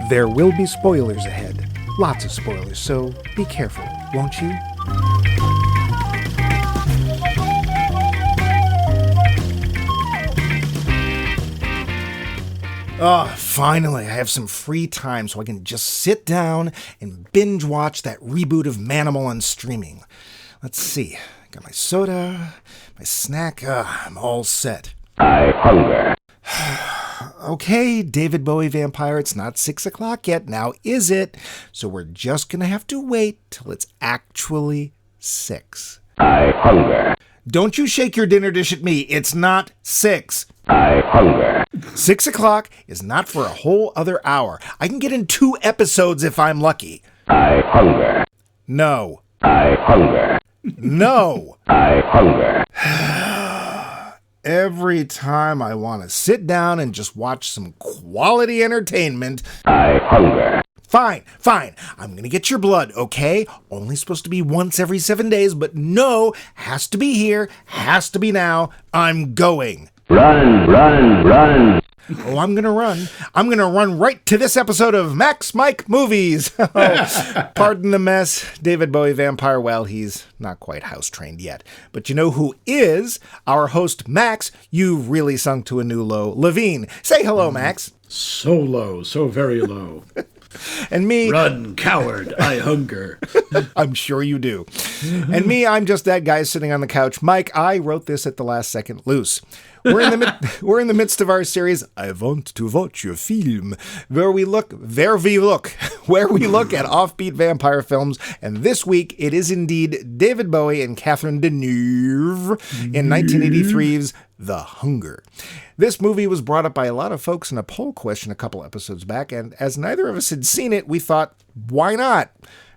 There will be spoilers ahead. Lots of spoilers, so be careful, won't you? Oh, finally, I have some free time so I can just sit down and binge watch that reboot of Manimal on streaming. Let's see. Got my soda, my snack. I'm all set. I hunger. Okay, David Bowie vampire, it's not 6 o'clock yet, now is it? So we're just gonna have to wait till it's actually 6. I hunger. Don't you shake your dinner dish at me, it's not 6. I hunger. 6 o'clock is not for a whole other hour. I can get in 2 episodes if I'm lucky. I hunger. No. I hunger. No. I hunger. Every time I want to sit down and just watch some quality entertainment. I hunger. Fine. I'm going to get your blood, okay? Only supposed to be once every 7 days, but no, has to be here, has to be now. I'm going. Run. Oh, I'm going to run. I'm going to run right to this episode of Max Mike Movies. Oh, pardon the mess. David Bowie vampire, well, he's not quite house-trained yet. But you know who is? Our host, Max. You've really sunk to a new low. Levine. Say hello, Max. So low, so very low. And me... Run, coward, I hunger. I'm sure you do. And me, I'm just that guy sitting on the couch. Mike, I wrote this at the last second loose. We're in the midst of our series, I Want to Watch Your Film, where we look at offbeat vampire films, and this week it is indeed David Bowie and Catherine Deneuve in 1983's The Hunger. This movie was brought up by a lot of folks in a poll question a couple episodes back, and as neither of us had seen it, we thought, why not?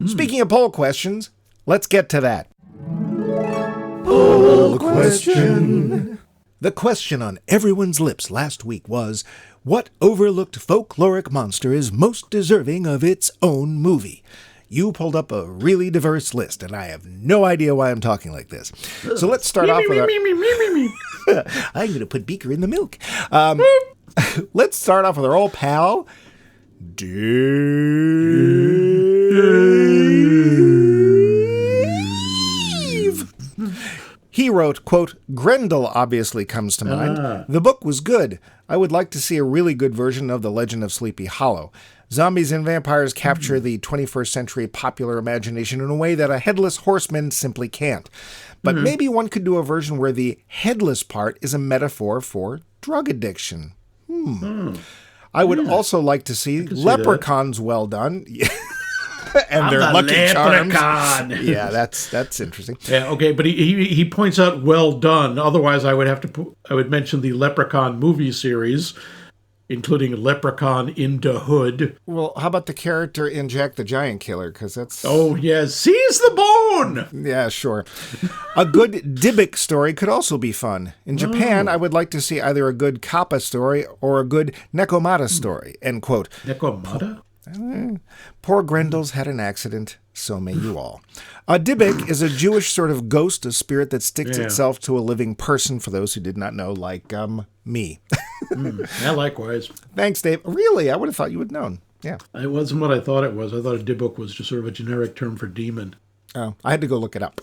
Speaking of poll questions, let's get to that. Poll question. The question on everyone's lips last week was, what overlooked folkloric monster is most deserving of its own movie? You pulled up a really diverse list, and I have no idea why I'm talking like this. So let's start off with I'm going to put Beaker in the milk. Let's start off with our old pal, Dave. He wrote, quote, Grendel obviously comes to mind. The book was good. I would like to see a really good version of The Legend of Sleepy Hollow. Zombies and vampires capture the 21st century popular imagination in a way that a headless horseman simply can't. But maybe one could do a version where the headless part is a metaphor for drug addiction. I would also like to see leprechauns well done. And their Lucky Charms. Yeah, that's interesting. Yeah, okay, but he points out well done. Otherwise, I would mention the Leprechaun movie series, including Leprechaun into Hood. Well, how about the character in Jack the Giant Killer? Because that's... Oh, yeah, seize the bone! Yeah, sure. A good Dybbuk story could also be fun. In Japan, I would like to see either a good Kappa story or a good Nekomata story, end quote. Nekomata? Poor Grendel's had an accident, so may you all. A Dybbuk is a Jewish sort of ghost, a spirit that sticks itself to a living person, for those who did not know, like me. Yeah, likewise. Thanks, Dave. Really? I would have thought you would have known. Yeah. It wasn't what I thought it was. I thought a Dybbuk was just sort of a generic term for demon. Oh, I had to go look it up.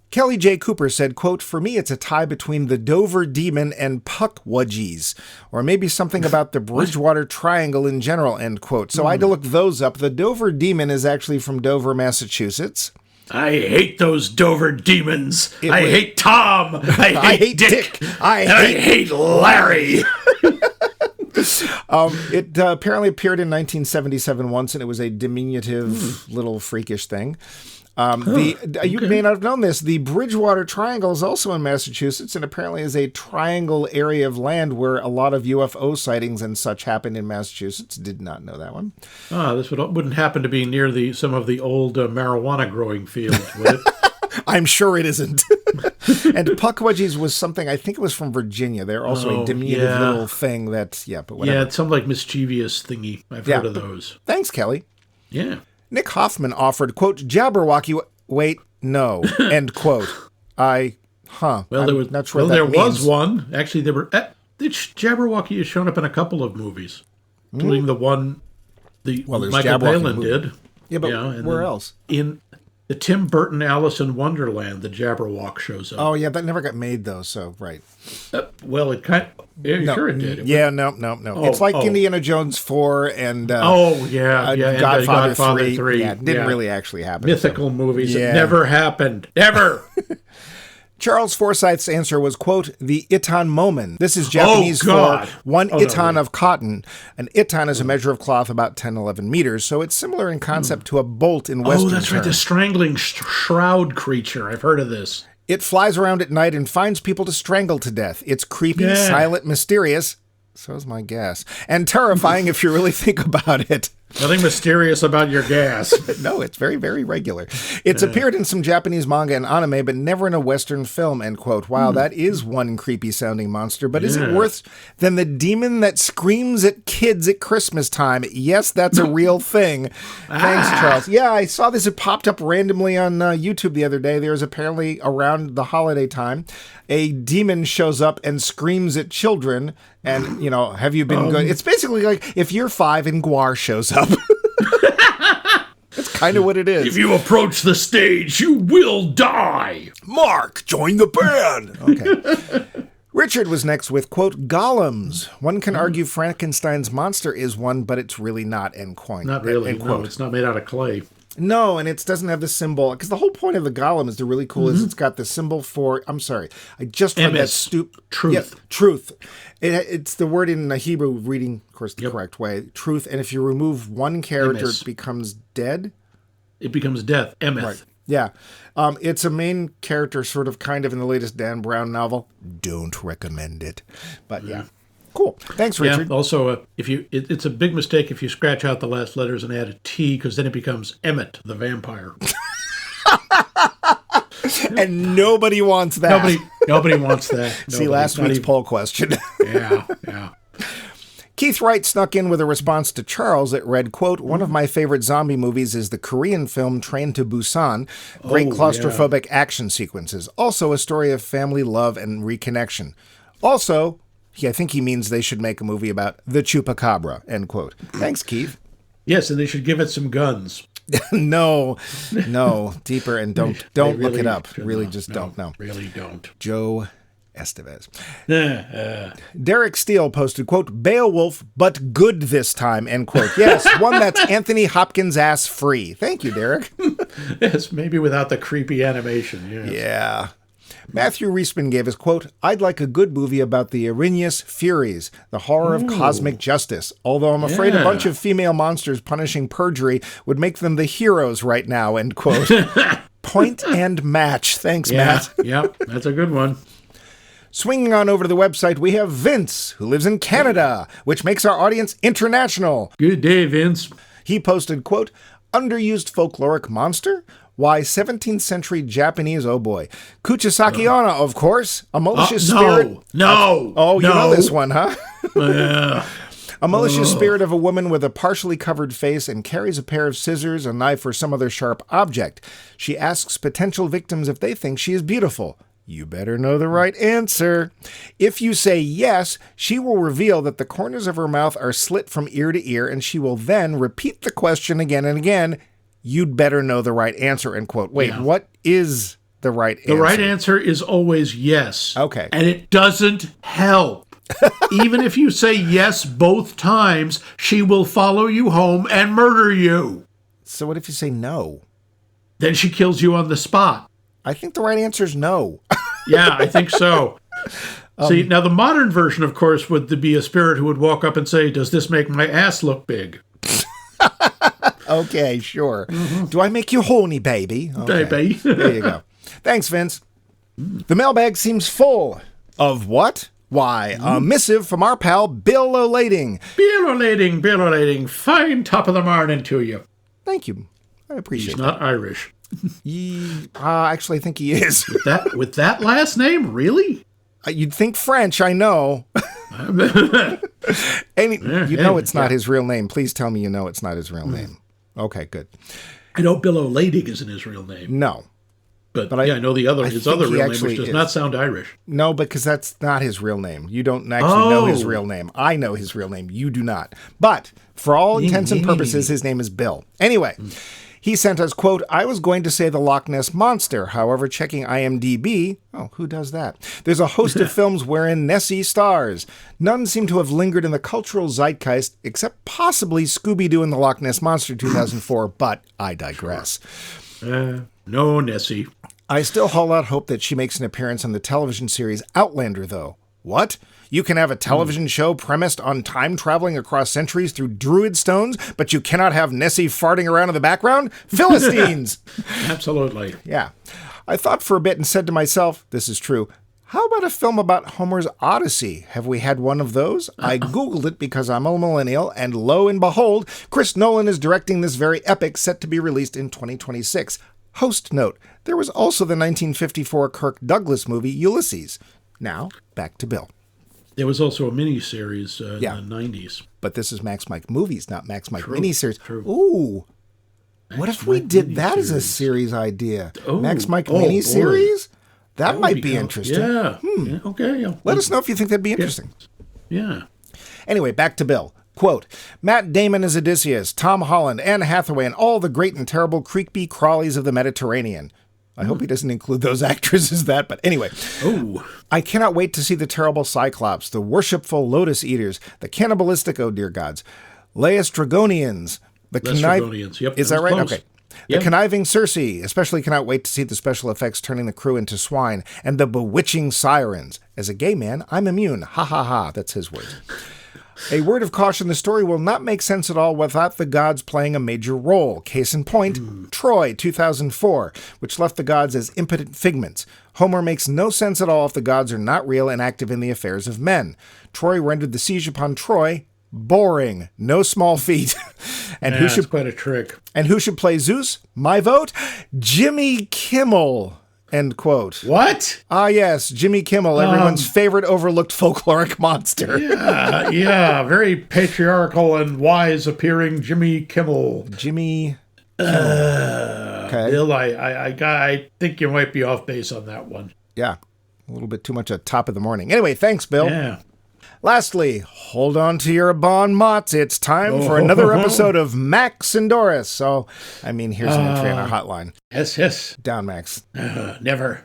Kelly J. Cooper said, quote, for me it's a tie between the Dover Demon and Puckwudgies, or maybe something about the Bridgewater Triangle in general, end quote. So I had to look those up. The Dover Demon is actually from Dover, Massachusetts. I hate those Dover demons. I hate Tom. I hate Dick. I hate Larry. It apparently appeared in 1977 once, and it was a diminutive little freakish thing. You may not have known this. The Bridgewater Triangle is also in Massachusetts, and apparently is a triangle area of land where a lot of UFO sightings and such happen in Massachusetts. Did not know that one. This wouldn't happen to be near some of the old marijuana growing fields, would it? I'm sure it isn't. And Puckwudgies was something, I think it was from Virginia. They're also a diminutive little thing that, but whatever. Yeah, it's some like mischievous thingy. I've heard of those. Thanks, Kelly. Yeah. Nick Hoffman offered, quote, Jabberwocky, wait, no, end quote. Well, there was one. Actually, Jabberwocky has shown up in a couple of movies, including the one There's Michael Jabberwocky Palin movie. did. Yeah, but and where then else? In the Tim Burton Alice in Wonderland, the Jabberwock shows up. Oh, yeah, that never got made, though, so, right. Well, it kind of... Yeah, sure it did. No. It's like Indiana Jones 4 and Godfather 3. Yeah, it didn't really actually happen. Mythical movies. It never happened. Never! Charles Forsyth's answer was, quote, the itan momen. This is Japanese for one itan of cotton. An itan is a measure of cloth about 10, 11 meters, so it's similar in concept to a bolt in Western that's right, the strangling shroud creature. I've heard of this. It flies around at night and finds people to strangle to death. It's creepy, silent, mysterious. So's my gas. And terrifying if you really think about it. Nothing mysterious about your gas. No, it's very, very regular. It's appeared in some Japanese manga and anime, but never in a Western film, end quote. Wow, that is one creepy-sounding monster, but is it worse than the demon that screams at kids at Christmas time? Yes, that's a real thing. Thanks, Charles. Yeah, I saw this. It popped up randomly on YouTube the other day. There was apparently, around the holiday time, a demon shows up and screams at children, and, have you been good? It's basically like if Year 5 and Guar shows up. That's kind of what it is. If you approach the stage, you will die. Mark, join the band. Okay. Richard was next with, quote, golems. One can argue Frankenstein's monster is one, but it's really not, end quote. Not really. No, it's not made out of clay. No, and it doesn't have the symbol, because the whole point of the golem is really cool, is it's got the symbol for, I'm sorry, I just read that truth. Yeah, truth. It's the word in Hebrew, reading, of course, the correct way, truth, and if you remove one character, it becomes dead? It becomes death, emeth. Right. Yeah. It's a main character, sort of, kind of, in the latest Dan Brown novel. Don't recommend it. But, yeah. Cool. Thanks, Richard. Yeah, also, it's a big mistake if you scratch out the last letters and add a T, because then it becomes Emmett the vampire. And nobody wants that. Nobody wants that. See, last week's poll question. Yeah. Keith Wright snuck in with a response to Charles that read, quote, one of my favorite zombie movies is the Korean film Train to Busan. Great claustrophobic action sequences. Also a story of family love and reconnection. Also... I think he means they should make a movie about the Chupacabra, end quote. Thanks, Keith. Yes, and they should give it some guns. No, deeper, and don't really look it up. Really, don't. Really don't. Joe Estevez. Derek Steele posted, quote, Beowulf, but good this time, end quote. Yes, one that's Anthony Hopkins ass free. Thank you, Derek. Yes, maybe without the creepy animation. Yes. Yeah. Matthew Reisman gave us, quote, I'd like a good movie about the Erinyes Furies, the horror of cosmic justice, although I'm afraid a bunch of female monsters punishing perjury would make them the heroes right now, end quote. Point and match. Thanks, Matt. Yep, that's a good one. Swinging on over to the website, we have Vince, who lives in Canada, which makes our audience international. Good day, Vince. He posted, quote, underused folkloric monster? Why, 17th century Japanese, oh boy. Kuchisaki Onna, of course. A malicious spirit. No. Oh, you know this one, huh? Yeah. A malicious spirit of a woman with a partially covered face and carries a pair of scissors, a knife, or some other sharp object. She asks potential victims if they think she is beautiful. You better know the right answer. If you say yes, she will reveal that the corners of her mouth are slit from ear to ear, and she will then repeat the question again and again. You'd better know the right answer, end quote. Wait, what is the right answer? The right answer is always yes. Okay. And it doesn't help. Even if you say yes both times, she will follow you home and murder you. So what if you say no? Then she kills you on the spot. I think the right answer is no. Yeah, I think so. See, now the modern version, of course, would be a spirit who would walk up and say, does this make my ass look big? Okay, sure. Do I make you horny, baby? Okay. Baby. There you go. Thanks, Vince. The mailbag seems full of what? Why, a missive from our pal Bill O'Lading. Bill O'Lading. Fine top of the morning to you. Thank you. I appreciate He's not Irish. Actually, I think he is. With that last name? Really? You'd think French, I know. You know it's not his real name. Please tell me you know it's not his real name. Okay, good. I know Bill O'Lading isn't his real name. No. But yeah, I know his other real name, which does not sound Irish. No, because that's not his real name. You don't actually know his real name. I know his real name. You do not. But for all intents and purposes, his name is Bill. Anyway, he sent us, quote, I was going to say the Loch Ness Monster. However, checking IMDb, who does that? There's a host of films wherein Nessie stars. None seem to have lingered in the cultural zeitgeist, except possibly Scooby-Doo and the Loch Ness Monster 2004, but I digress. No, Nessie. I still hold out hope that she makes an appearance on the television series Outlander, though. What? You can have a television show premised on time traveling across centuries through druid stones, but you cannot have Nessie farting around in the background? Philistines! Absolutely. Yeah. I thought for a bit and said to myself, this is true, how about a film about Homer's Odyssey? Have we had one of those? I Googled it because I'm a millennial, and lo and behold, Chris Nolan is directing this very epic set to be released in 2026. Host note, there was also the 1954 Kirk Douglas movie Ulysses. Now, back to Bill. There was also a miniseries in the 90s. But this is Max Mike Movies, not Max Mike True, miniseries. true. Ooh. What if we did that as a series idea? Max Mike miniseries? That might be interesting. Yeah. Yeah, okay. Yeah. Let us know if you think that'd be interesting. Yeah. Anyway, back to Bill. Quote, Matt Damon as Odysseus, Tom Holland, Anne Hathaway, and all the great and terrible creepy crawlies of the Mediterranean. I hope he doesn't include those actresses that, but anyway. I cannot wait to see the terrible Cyclops, the worshipful Lotus Eaters, the cannibalistic, oh dear gods, Laestrygonians, Laestrygonians, yep. Is that right? Close. Okay. Yep. The conniving Circe, especially cannot wait to see the special effects turning the crew into swine, and the bewitching sirens. As a gay man, I'm immune. Ha ha ha, that's his words. A word of caution, the story will not make sense at all without the gods playing a major role. Case in point, Troy, 2004, which left the gods as impotent figments. Homer makes no sense at all if the gods are not real and active in the affairs of men. Troy rendered the siege upon Troy boring. No small feat. And who should quite a trick. And who should play Zeus? My vote? Jimmy Kimmel. End quote. What? Ah, yes, Jimmy Kimmel, everyone's favorite overlooked folkloric monster. Yeah, very patriarchal and wise appearing Jimmy Kimmel. Jimmy Kimmel. Okay. Bill, I think you might be off base on that one. Yeah, a little bit too much at top of the morning. Anyway, thanks, Bill. Yeah. Lastly, hold on to your bon mots. It's time for another episode of Max and Doris. So, here's an entry on our hotline. Yes. Down, Max. Never.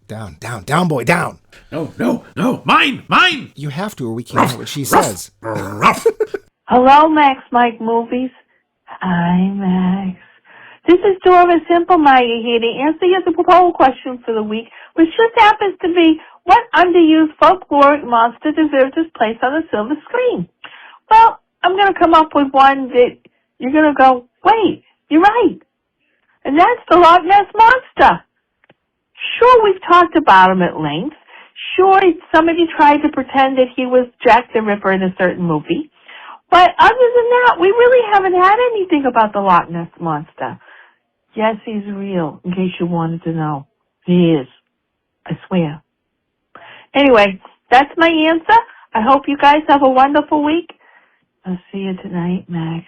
Down, boy, down. No. Mine. You have to, or we can't hear what she says. Hello, Max Mike Movies. Hi, Max. This is Dora Simple Maya here to answer your poll question for the week, which just happens to be, what underused folkloric monster deserves its place on the silver screen? Well, I'm going to come up with one that you're going to go, wait, you're right. And that's the Loch Ness Monster. Sure, we've talked about him at length. Sure, somebody tried to pretend that he was Jack the Ripper in a certain movie. But other than that, we really haven't had anything about the Loch Ness Monster. Yes, he's real, in case you wanted to know. He is. I swear. Anyway, that's my answer. I hope you guys have a wonderful week. I'll see you tonight, Max.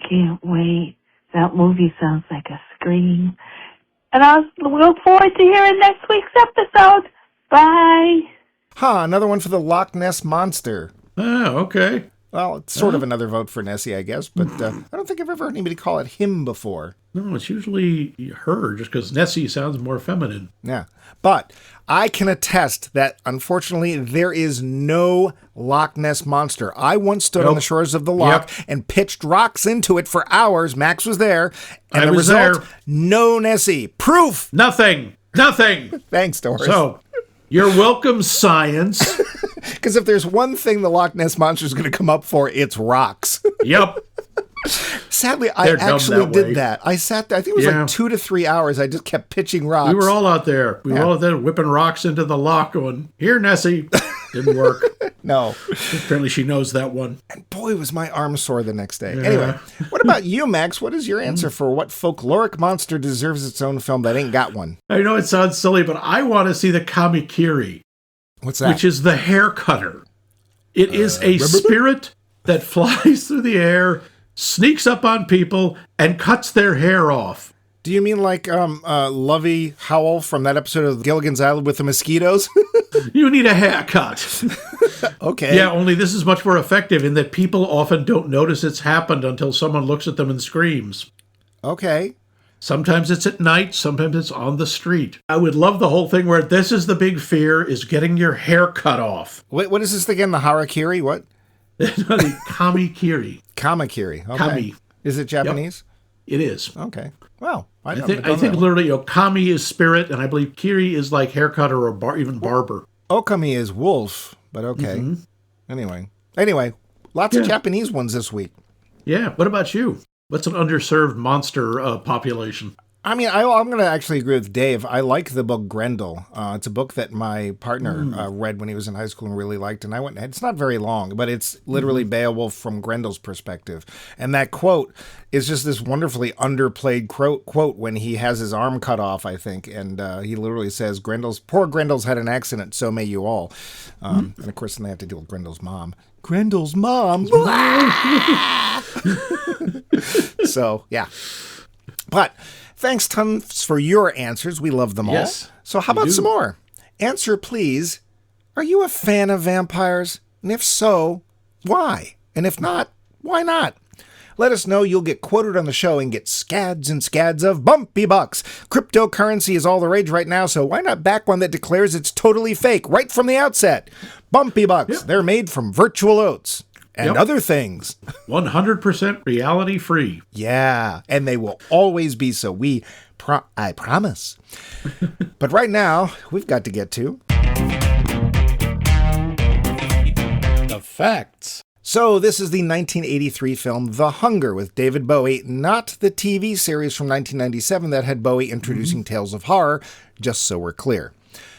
Can't wait. That movie sounds like a scream. And I'll look forward to hearing next week's episode. Bye. Another one for the Loch Ness Monster. Oh, okay. Well, it's sort of another vote for Nessie, I guess, but I don't think I've ever heard anybody call it him before. No, it's usually her, just because Nessie sounds more feminine. Yeah. But I can attest that, unfortunately, there is no Loch Ness Monster. I once stood on the shores of the loch and pitched rocks into it for hours. Max was there. And the result, no Nessie. Proof! Nothing. Thanks, Doris. So, you're welcome, science. Because if there's one thing the Loch Ness Monster is going to come up for, it's rocks. Yep. Sadly, I actually did that. I sat there, I think it was like 2 to 3 hours. I just kept pitching rocks. We were all out there. We were all out there whipping rocks into the loch going, here, Nessie. Didn't work. No. Apparently she knows that one. And boy, was my arm sore the next day. Yeah. Anyway, what about you, Max? What is your answer for what folkloric monster deserves its own film that ain't got one? I know it sounds silly, but I want to see the Kamikiri. What's that? Which is the hair cutter. It is a spirit that flies through the air, sneaks up on people, and cuts their hair off. Do you mean like Lovey Howell from that episode of Gilligan's Island with the mosquitoes? You need a haircut. Okay. Yeah, only this is much more effective in that people often don't notice it's happened until someone looks at them and screams. Okay. Sometimes it's at night, sometimes it's on the street. I would love the whole thing where this is the big fear, is getting your hair cut off. Wait, what is this again? The harakiri? What? The kamikiri. Kamakiri. Okay. Kami. Is it Japanese? It is. Okay. Well, I think literally, kami is spirit, and I believe kiri is like haircut or even barber. Okami is wolf, but okay. Mm-hmm. Anyway, lots of Japanese ones this week. Yeah. What about you? What's an underserved monster population? I mean, I'm going to actually agree with Dave. I like the book Grendel. It's a book that my partner read when he was in high school and really liked. And I went, it's not very long, but it's literally Beowulf from Grendel's perspective. And that quote is just this wonderfully underplayed quote when he has his arm cut off, I think. And he literally says, poor Grendel's had an accident, so may you all. And of course, then they have to deal with Grendel's mom. Grendel's mom. So, yeah. But thanks tons for your answers. We love them all. Yes, so how about some more? Answer, please. Are you a fan of vampires? And if so, why? And if not, why not? Let us know. You'll get quoted on the show and get scads and scads of bumpy bucks. Cryptocurrency is all the rage right now, so why not back one that declares it's totally fake right from the outset? Bumpy bucks. Yep. They're made from virtual oats. And other things. 100% reality free. Yeah, and they will always be so. I promise. But right now, we've got to get to the facts. So this is the 1983 film The Hunger with David Bowie, not the TV series from 1997 that had Bowie introducing tales of horror, just so we're clear.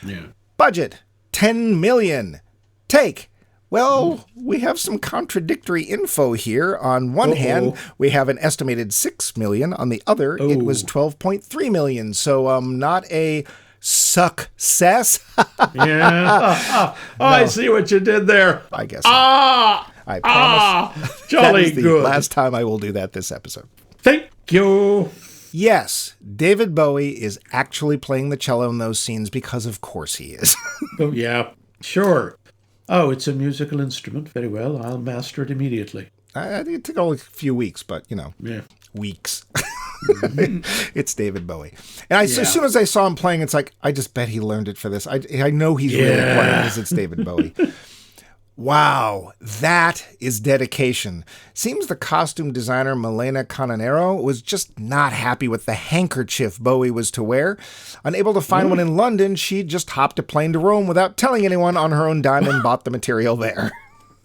Yeah. Budget, $10 million. Take. Well, we have some contradictory info here. On one hand, we have an estimated $6 million. On the other, it was $12.3 million. So, not a success. Yeah. No. I see what you did there. I guess. I promise. Jolly that is the good. Last time I will do that this episode. Thank you. Yes, David Bowie is actually playing the cello in those scenes because, of course, he is. Oh, yeah. Sure. Oh, it's a musical instrument. Very well. I'll master it immediately. I think it took only a few weeks, but, weeks. It's David Bowie. And as soon as I saw him playing, it's like, I just bet he learned it for this. I know he's really playing because it's David Bowie. Wow, that is dedication. Seems the costume designer Milena Canonero was just not happy with the handkerchief Bowie was to wear. Unable to find one in London, she just hopped a plane to Rome without telling anyone on her own dime and bought the material there.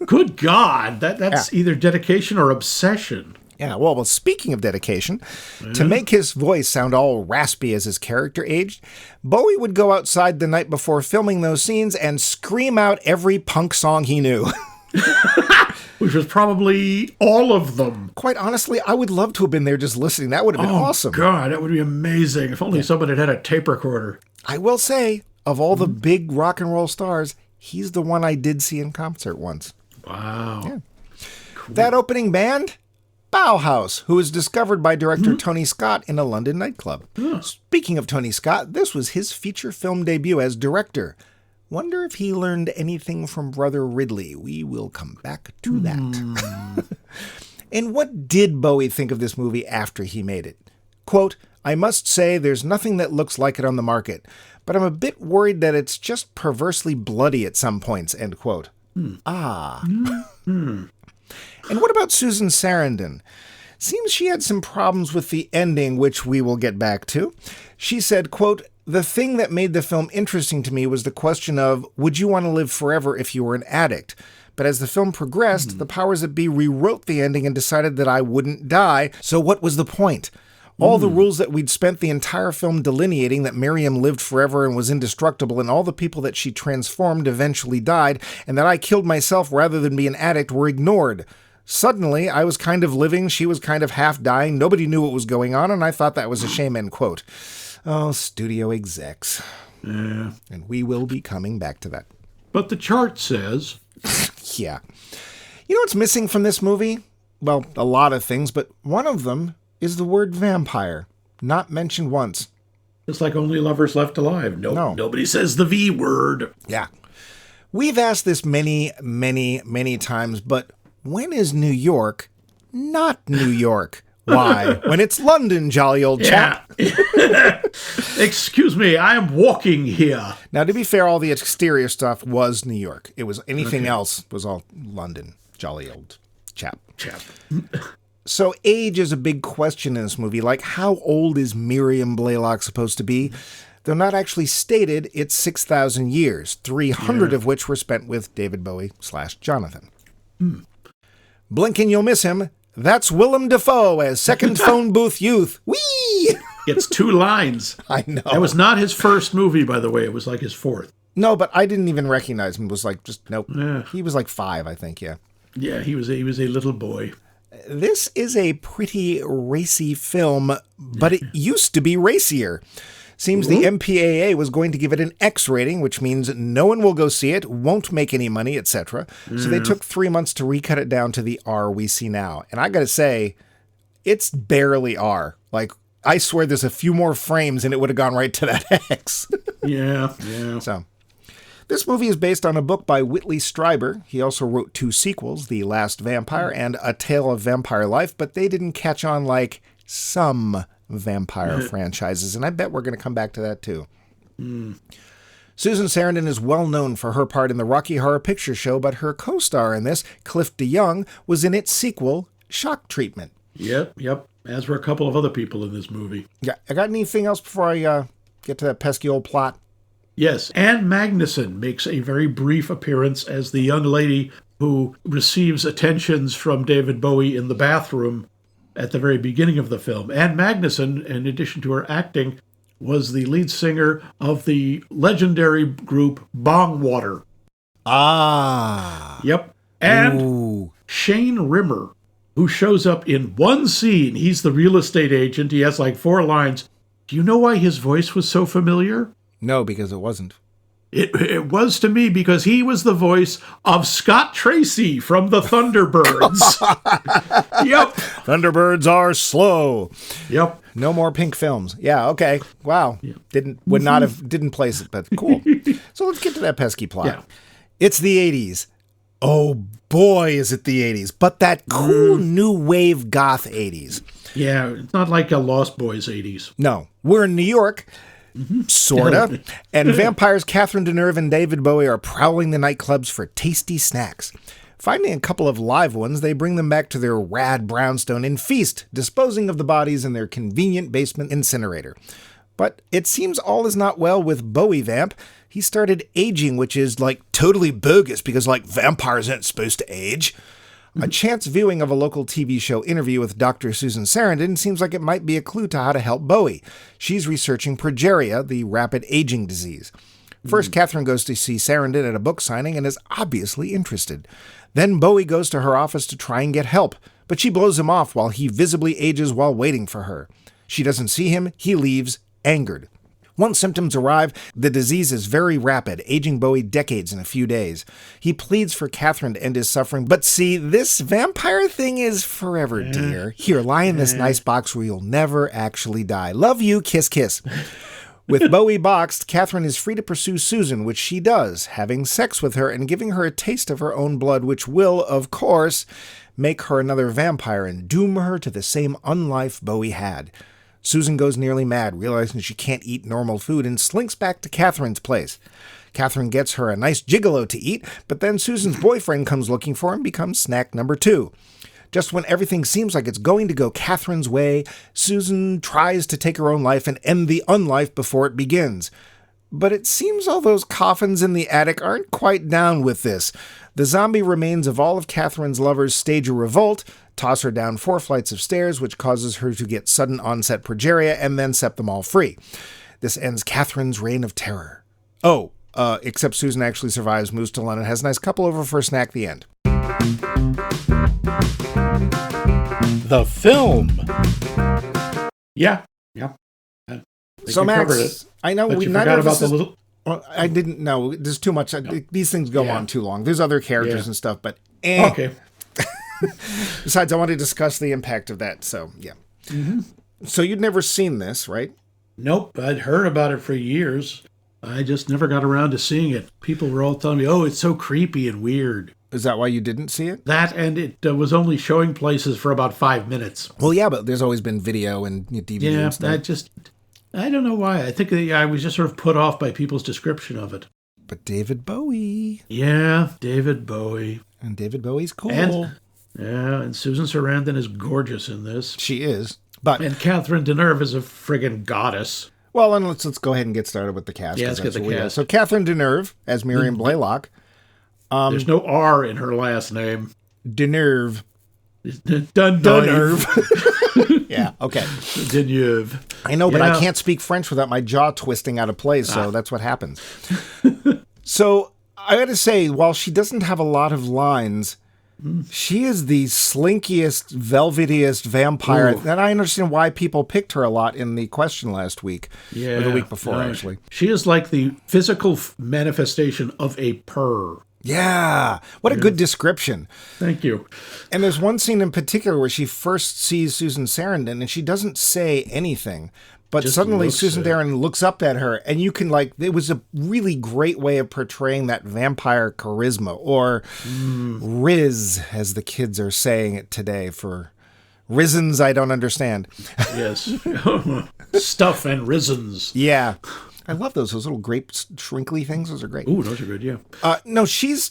Good God, that's either dedication or obsession. Yeah, well, speaking of dedication, to make his voice sound all raspy as his character aged, Bowie would go outside the night before filming those scenes and scream out every punk song he knew. Which was probably all of them. Quite honestly, I would love to have been there just listening. That would have been awesome. Oh, God, that would be amazing. If only someone had a tape recorder. I will say, of all the big rock and roll stars, he's the one I did see in concert once. Wow. Yeah. Cool. That opening band? Bauhaus, who was discovered by director Tony Scott in a London nightclub. Speaking of Tony Scott, this was his feature film debut as director. Wonder if he learned anything from Brother Ridley. We will come back to that. And what did Bowie think of this movie after he made it? Quote, I must say there's nothing that looks like it on the market, but I'm a bit worried that it's just perversely bloody at some points, end quote. And what about Susan Sarandon? Seems she had some problems with the ending, which we will get back to. She said, quote, the thing that made the film interesting to me was the question of, would you want to live forever if you were an addict? But as the film progressed, the powers that be rewrote the ending and decided that I wouldn't die. So what was the point? All the rules that we'd spent the entire film delineating, that Miriam lived forever and was indestructible, and all the people that she transformed eventually died, and that I killed myself rather than be an addict, were ignored. Suddenly, I was kind of living, she was kind of half dying, nobody knew what was going on, and I thought that was a shame, end quote. Oh, studio execs. Yeah. And we will be coming back to that. But the chart says... Yeah. You know what's missing from this movie? Well, a lot of things, but one of them is the word vampire. Not mentioned once. It's like Only Lovers Left Alive. No. Nobody says the V word. Yeah. We've asked this many, many, many times, but when is New York not New York? Why? When it's London, jolly old chap. Excuse me, I am walking here. Now, to be fair, all the exterior stuff was New York. It was anything else was all London, jolly old chap. So age is a big question in this movie. Like, how old is Miriam Blaylock supposed to be? Though not actually stated, it's 6,000 years, 300 of which were spent with David Bowie / Jonathan. Blink and you'll miss him. That's Willem Dafoe as second phone booth youth. Whee! It's 2 lines. I know. It was not his first movie, by the way. It was like his 4th. No, but I didn't even recognize him. It was like, just, nope. Yeah. He was like 5, I think, yeah. Yeah, he was a little boy. This is a pretty racy film, but it used to be racier. Seems the MPAA was going to give it an X rating, which means no one will go see it, won't make any money, etc. So they took 3 months to recut it down to the R we see now. And I gotta say, it's barely R. Like, I swear there's a few more frames and it would have gone right to that X. Yeah. So, this movie is based on a book by Whitley Strieber. He also wrote 2 sequels, The Last Vampire and A Tale of Vampire Life, but they didn't catch on like some vampire franchises, and I bet we're going to come back to that too. Susan Sarandon is well known for her part in the Rocky Horror Picture Show, but her co-star in this, Cliff DeYoung, was in its sequel, Shock Treatment. Yep. As were a couple of other people in this movie. Yeah, I got anything else before I get to that pesky old plot? Yes, Anne Magnuson makes a very brief appearance as the young lady who receives attentions from David Bowie in the bathroom at the very beginning of the film. Anne Magnuson, in addition to her acting, was the lead singer of the legendary group Bongwater. Ah. Yep. And Shane Rimmer, who shows up in one scene. He's the real estate agent. He has like 4 lines. Do you know why his voice was so familiar? No, because it wasn't. It was to me because he was the voice of Scott Tracy from the Thunderbirds. Yep. Thunderbirds are slow. Yep. No more pink films. Yeah, okay. Wow. Yeah. Didn't place it, but cool. So let's get to that pesky plot. Yeah. It's the 80s. Oh boy, is it the 80s. But that cool new wave goth 80s. Yeah, it's not like a Lost Boys 80s. No. We're in New York. Sorta. And vampires Catherine Deneuve and David Bowie are prowling the nightclubs for tasty snacks. Finding a couple of live ones, they bring them back to their rad brownstone and feast, disposing of the bodies in their convenient basement incinerator. But it seems all is not well with Bowie Vamp. He started aging, which is, like, totally bogus because, like, vampires aren't supposed to age. A chance viewing of a local TV show interview with Dr. Susan Sarandon seems like it might be a clue to how to help Bowie. She's researching progeria, the rapid aging disease. First, Catherine goes to see Sarandon at a book signing and is obviously interested. Then Bowie goes to her office to try and get help, but she blows him off while he visibly ages while waiting for her. She doesn't see him, he leaves, angered. Once symptoms arrive, the disease is very rapid, aging Bowie decades in a few days. He pleads for Catherine to end his suffering, but see, this vampire thing is forever, dear. Here, lie in this nice box where you'll never actually die. Love you, kiss, kiss. With Bowie boxed, Catherine is free to pursue Susan, which she does, having sex with her and giving her a taste of her own blood, which will, of course, make her another vampire and doom her to the same unlife Bowie had. Susan goes nearly mad, realizing she can't eat normal food, and slinks back to Catherine's place. Catherine gets her a nice gigolo to eat, but then Susan's boyfriend comes looking for him and becomes snack number 2. Just when everything seems like it's going to go Catherine's way, Susan tries to take her own life and end the unlife before it begins. But it seems all those coffins in the attic aren't quite down with this. The zombie remains of all of Catherine's lovers stage a revolt, toss her down 4 flights of stairs, which causes her to get sudden onset progeria, and then set them all free. This ends Catherine's reign of terror. Except Susan actually survives, moves to London, has a nice couple over for a snack at the end. The film. Yeah. So Max, I know we forgot about the little. I didn't know. There's too much. No. These things go on too long. There's other characters and stuff, but okay. Besides, I want to discuss the impact of that. So yeah. So you'd never seen this, right? Nope, I'd heard about it for years. I just never got around to seeing it. People were all telling me, oh, it's so creepy and weird. Is that why you didn't see it? That, and it was only showing places for about 5 minutes. Well, yeah, but there's always been video and DVD and stuff. I don't know why. I think I was just sort of put off by people's description of it. But David Bowie. Yeah, David Bowie. And David Bowie's cool. And Susan Sarandon is gorgeous in this. She is. And Catherine Deneuve is a friggin' goddess. Well, and let's go ahead and get started with the cast. Yeah, let's get the cast. So Catherine Deneuve as Miriam Blaylock. There's no R in her last name. Deneuve. Deneuve. Yeah, okay. Deneuve. I know, but I can't speak French without my jaw twisting out of place, so that's what happens. So I got to say, while she doesn't have a lot of lines, she is the slinkiest, velvetiest vampire. Ooh. And I understand why people picked her a lot in the question last week. Yeah, or the week before, actually. She is like the physical manifestation of a purr. Yeah. What a good description. Thank you. And there's one scene in particular where she first sees Susan Sarandon and she doesn't say anything. But just suddenly Susan Sarandon looks up at her and you can it was a really great way of portraying that vampire charisma, or riz, as the kids are saying it today, for reasons I don't understand. Yes. Stuff and risens. Yeah. I love those little grape shrinkly things. Those are great. Ooh, those are good, yeah. No, she's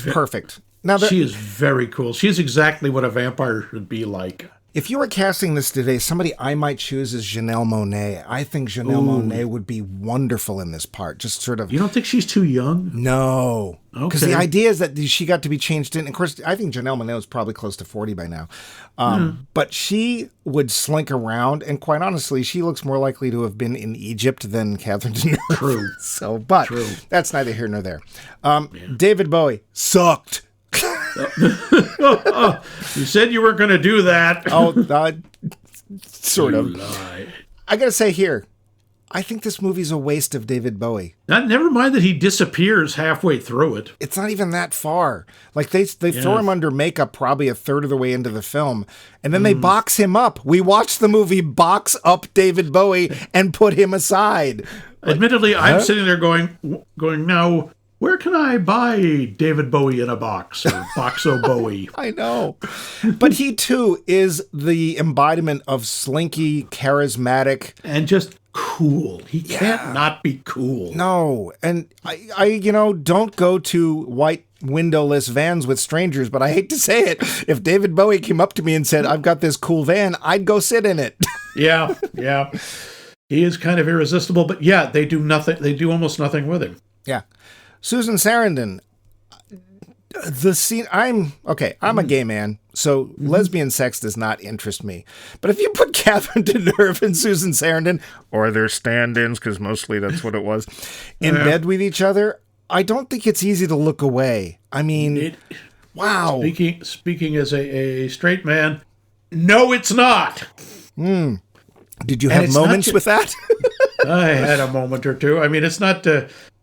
perfect. Now she is very cool. She's exactly what a vampire should be like. If you were casting this today, somebody I might choose is Janelle Monáe. I think Janelle Monáe would be wonderful in this part. Just sort of. You don't think she's too young? No. Because the idea is that she got to be changed in. Of course, I think Janelle Monáe is probably close to 40 by now. But she would slink around, and quite honestly, she looks more likely to have been in Egypt than Catherine Deneuve. True. True. That's neither here nor there. David Bowie sucked. You said you weren't going to do that. Sort of. Lie. I got to say here, I think this movie's a waste of David Bowie. Never mind that he disappears halfway through it. It's not even that far. Like they throw him under makeup probably a third of the way into the film, and then they box him up. We watched the movie box up David Bowie and put him aside. Admittedly, I'm sitting there going now. Where can I buy David Bowie in a box, or Boxo Bowie? I know. But he, too, is the embodiment of slinky, charismatic. And just cool. He can't not be cool. No. And I don't go to white windowless vans with strangers, but I hate to say it. If David Bowie came up to me and said, I've got this cool van, I'd go sit in it. Yeah. He is kind of irresistible, but they do nothing. They do almost nothing with him. Yeah. Susan Sarandon, the scene, I'm a gay man, so lesbian sex does not interest me. But if you put Catherine Deneuve and Susan Sarandon, or their stand-ins, because mostly that's what it was, in bed with each other, I don't think it's easy to look away. I mean, wow. Speaking as a straight man, no, it's not. Did you have moments with that? I had a moment or two. I mean, it's not...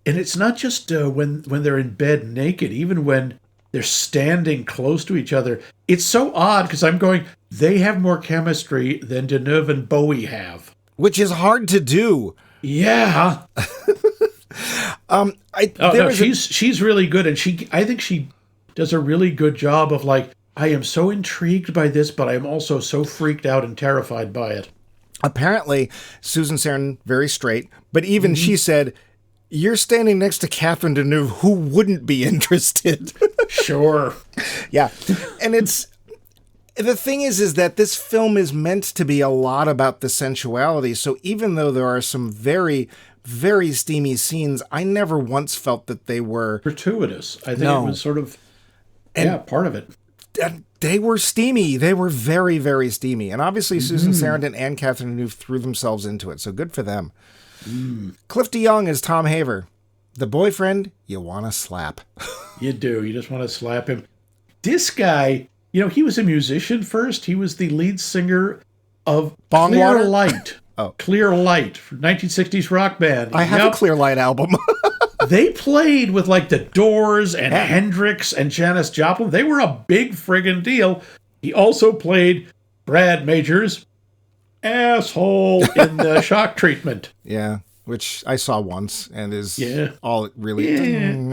And it's not just when they're in bed naked, even when they're standing close to each other. It's so odd because I'm going, they have more chemistry than Deneuve and Bowie have. Which is hard to do. Yeah. She's really good. And I think she does a really good job of I am so intrigued by this, but I'm also so freaked out and terrified by it. Apparently, Susan Sarandon, very straight, but even she said, you're standing next to Catherine Deneuve, who wouldn't be interested. Sure. Yeah. And the thing is that this film is meant to be a lot about the sensuality. So even though there are some very, very steamy scenes, I never once felt that they were gratuitous. I think it was sort of, part of it. They were steamy. They were very, very steamy. And obviously Susan Sarandon and Catherine Deneuve threw themselves into it. So good for them. Cliff DeYoung is Tom Haver. The boyfriend you want to slap. You do. You just want to slap him. This guy, he was a musician first. He was the lead singer of Clear Light. Clear Light, 1960s rock band. I have a Clear Light album. They played with the Doors and Hendrix and Janis Joplin. They were a big friggin' deal. He also played Brad Majors, asshole in the shock treatment. Yeah, which I saw once and is all it really...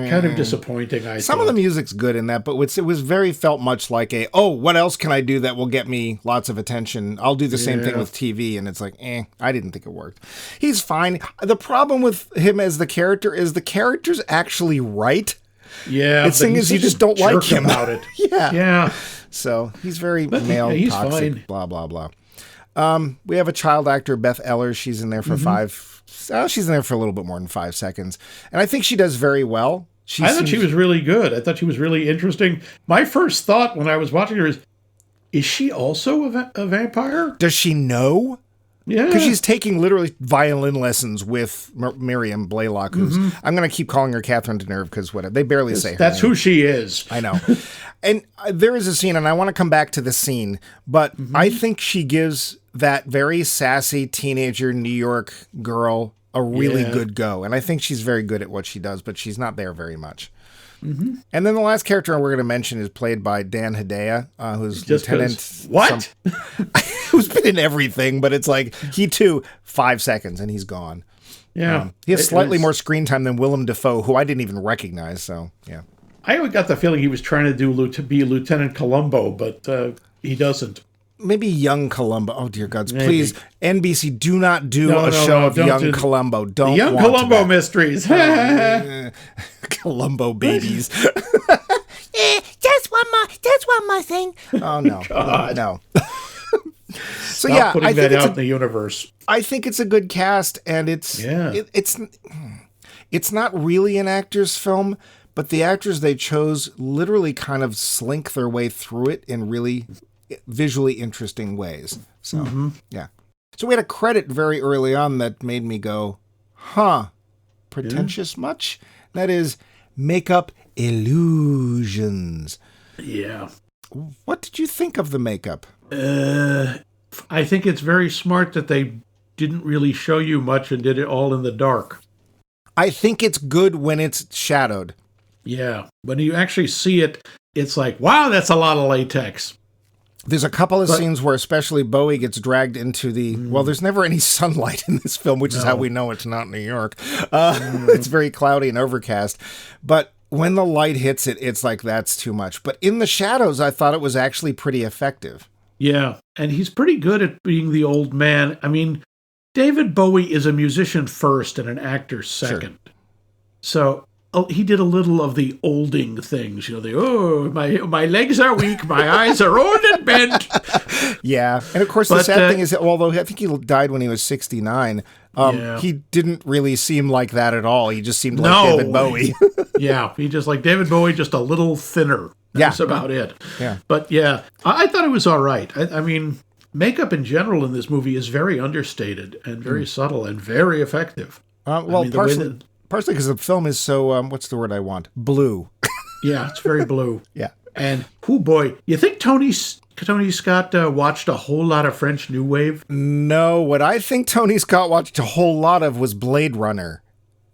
Kind of disappointing, I Some of the music's good in that, but it was very felt much like what else can I do that will get me lots of attention? I'll do the same thing with TV, and it's like, I didn't think it worked. He's fine. The problem with him as the character is the character's actually right. Yeah. The thing is, you just don't like him. About it. Yeah. So he's very male, he's toxic, fine. blah, blah, blah. We have a child actor, Beth Eller. She's in there for she's in there for a little bit more than 5 seconds. And I think she does very well. I thought she was really good. I thought she was really interesting. My first thought when I was watching her is she also a vampire? Does she know? Yeah. Because she's taking literally violin lessons with Miriam Blaylock, who's, I'm going to keep calling her Catherine Deneuve because whatever. They barely say her That's name. who she is. I know. And there is a scene, and I want to come back to the scene, but I think she gives that very sassy teenager New York girl a really good go. And I think she's very good at what she does, but she's not there very much. And then the last character we're going to mention is played by Dan Hedaya, who's Lieutenant... What? Who's been in everything, but it's like, he too, 5 seconds, and he's gone. Yeah. He has slightly more screen time than Willem Dafoe, who I didn't even recognize, so, yeah. I always got the feeling he was trying to be Lieutenant Columbo, but he doesn't. Maybe young Columbo. Oh, dear gods. Maybe. Please, NBC, do not do a show of young Columbo. Don't Young want Columbo that. Mysteries. Columbo babies. Just one more thing. Oh, no. God. No. So, Stop putting I think that out in the universe. I think it's a good cast, and it's not really an actor's film, but the actors they chose literally kind of slink their way through it in really visually interesting ways. So, yeah. So we had a credit very early on that made me go, pretentious much? That is makeup illusions. Yeah. What did you think of the makeup? I think it's very smart that they didn't really show you much and did it all in the dark. I think it's good when it's shadowed. Yeah. When you actually see it, it's like, wow, that's a lot of latex. There's a couple of scenes where especially Bowie gets dragged into the... Well, there's never any sunlight in this film, which is how we know it's not New York. It's very cloudy and overcast. But when the light hits it, it's like, that's too much. But in the shadows, I thought it was actually pretty effective. Yeah, and he's pretty good at being the old man. I mean, David Bowie is a musician first and an actor second. Sure. So he did a little of the olding things, my legs are weak, my eyes are old and bent. Yeah, and of course the sad thing is that although I think he died when he was 69, he didn't really seem like that at all. He just seemed like David Bowie. Yeah, he just like David Bowie, just a little thinner. That's about it. Yeah. But yeah, I thought it was all right. I mean, makeup in general in this movie is very understated and very subtle and very effective. Partially because the film is so, what's the word I want? Blue. Yeah, it's very blue. Yeah. And, oh boy, you think Tony Scott watched a whole lot of French New Wave? No, what I think Tony Scott watched a whole lot of was Blade Runner.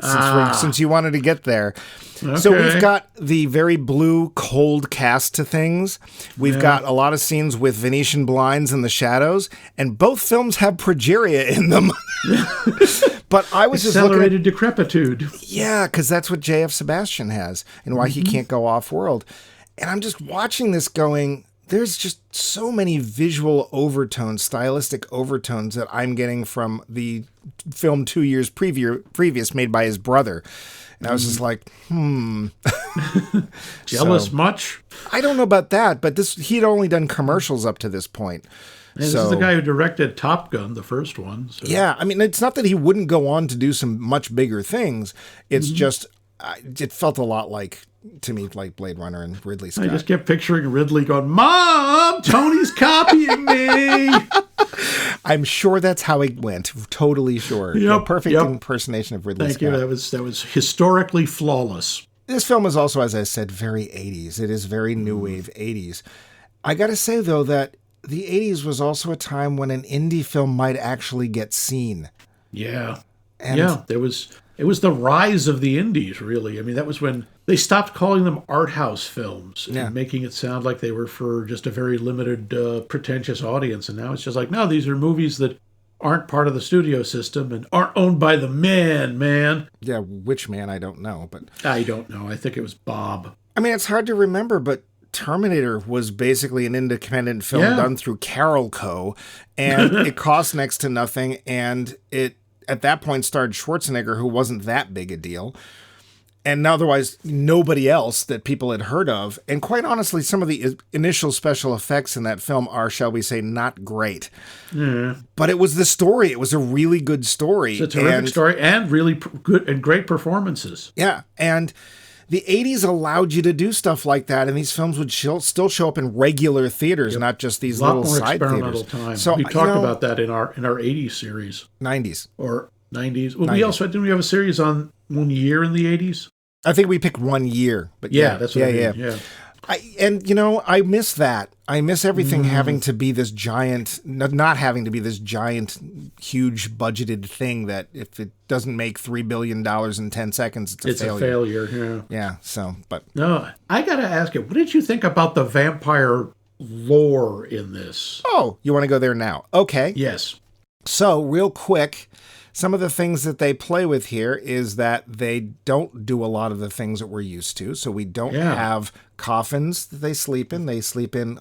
Since you wanted to get there. Okay. So we've got the very blue, cold cast to things. We've got a lot of scenes with Venetian blinds in the shadows, and both films have progeria in them. But I was just looking at... Accelerated decrepitude. Yeah, because that's what J.F. Sebastian has, and why he can't go off-world. And I'm just watching this going... There's just so many visual overtones, stylistic overtones that I'm getting from the film 2 years previous made by his brother. And I was just like, Jealous much? I don't know about that, but he'd only done commercials up to this point. And this is the guy who directed Top Gun, the first one. So. Yeah, I mean, it's not that he wouldn't go on to do some much bigger things. It's just, it felt a lot like... to me, like Blade Runner and Ridley Scott. I just kept picturing Ridley going, Mom, Tony's copying me. I'm sure that's how it went. Totally sure. Yep, Perfect impersonation of Ridley Scott. Thank you. That was historically flawless. This film is also, as I said, very 80s. It is very new wave 80s. I got to say, though, that the 80s was also a time when an indie film might actually get seen. Yeah. It was the rise of the indies, really. I mean, that was when They stopped calling them art house films Yeah. and making it sound like they were for just a very limited, pretentious audience. And now it's just like, no, these are movies that aren't part of the studio system and aren't owned by the man. Yeah, which man, I don't know. But I don't know. I think it was Bob. I mean, it's hard to remember, but Terminator was basically an independent film done through Carol Co. And it cost next to nothing. And it, at that point, starred Schwarzenegger, who wasn't that big a deal. And otherwise, nobody else that people had heard of. And quite honestly, some of the initial special effects in that film are, shall we say, not great. But it was the story. It was a really good story. It's a terrific story and really good and great performances. Yeah. And the 80s allowed you to do stuff like that. And these films would still show up in regular theaters, not just these little side experimental theaters. Time. So, we talked about that in our 80s series. 90s. Or 90s. Well, we also, didn't we have a series on one year in the 80s? I think we picked 1 year, but that's what I mean. Yeah. I miss that. I miss everything having to be this giant, not having to be this giant, huge budgeted thing that if it doesn't make $3 billion in 10 seconds, it's a failure. It's a failure, yeah. Yeah, so, but. No, I got to ask you, what did you think about the vampire lore in this? Oh, you want to go there now? Okay. Yes. So, real quick, some of the things that they play with here is that they don't do a lot of the things that we're used to. So we don't have coffins that they sleep in. They sleep in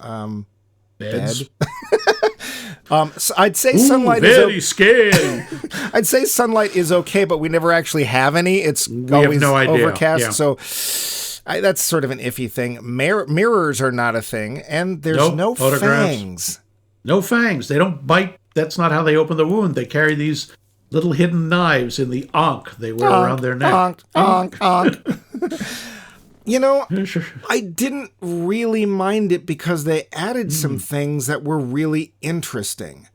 Beds. bed. So I'd say sunlight very scary. I'd say sunlight is okay, but we never actually have any. It's always have no idea. overcast. Yeah. So that's sort of an iffy thing. Mirrors are not a thing, and there's no fangs. No fangs. They don't bite. That's not how they open the wound. They carry these little hidden knives in the ankh they wear around their neck. Ankh. You know, I didn't really mind it because they added some things that were really interesting.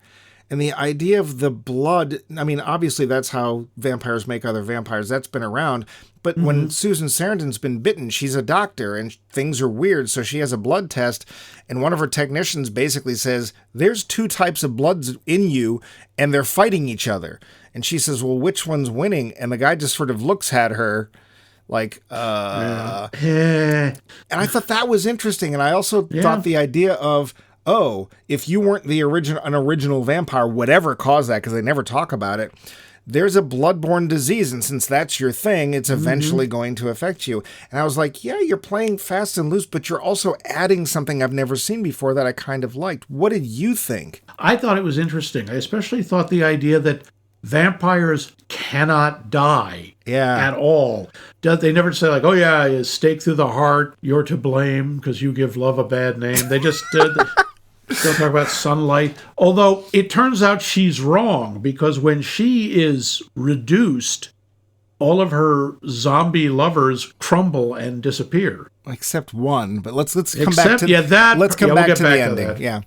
And the idea of the blood, I mean, obviously that's how vampires make other vampires. That's been around. But when Susan Sarandon's been bitten, she's a doctor and things are weird. So she has a blood test. And one of her technicians basically says, there's 2 types of bloods in you and they're fighting each other. And she says, well, which one's winning? And the guy just sort of looks at her like, And I thought that was interesting. And I also thought the idea of, oh, if you weren't an original vampire, whatever caused that, because they never talk about it, there's a bloodborne disease, and since that's your thing, it's eventually going to affect you. And I was like, yeah, you're playing fast and loose, but you're also adding something I've never seen before that I kind of liked. What did you think? I thought it was interesting. I especially thought the idea that vampires cannot die at all. They never say like, oh yeah, you stake through the heart, you're to blame because you give love a bad name. They just... Still talk about sunlight. Although it turns out she's wrong, because when she is reduced, all of her zombie lovers crumble and disappear. Except one, but let's come back to the ending. Yeah.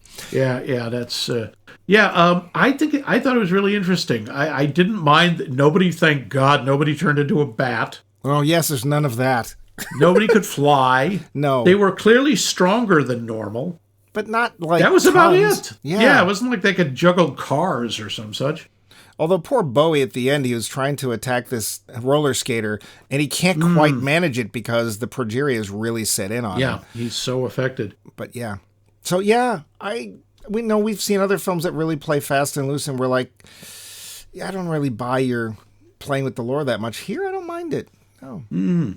That's I thought it was really interesting. I didn't mind that nobody. Thank God, nobody turned into a bat. Oh yes, there's none of that. Nobody could fly. No, they were clearly stronger than normal. But not like that was tons. About it. Yeah, it wasn't like they could juggle cars or some such. Although poor Bowie at the end, he was trying to attack this roller skater, and he can't quite manage it because the progeria is really set in on him. Yeah, he's so affected. But yeah. So yeah, we know we've seen other films that really play fast and loose, and we're like, yeah, I don't really buy your playing with the lore that much. Here, I don't mind it. Oh.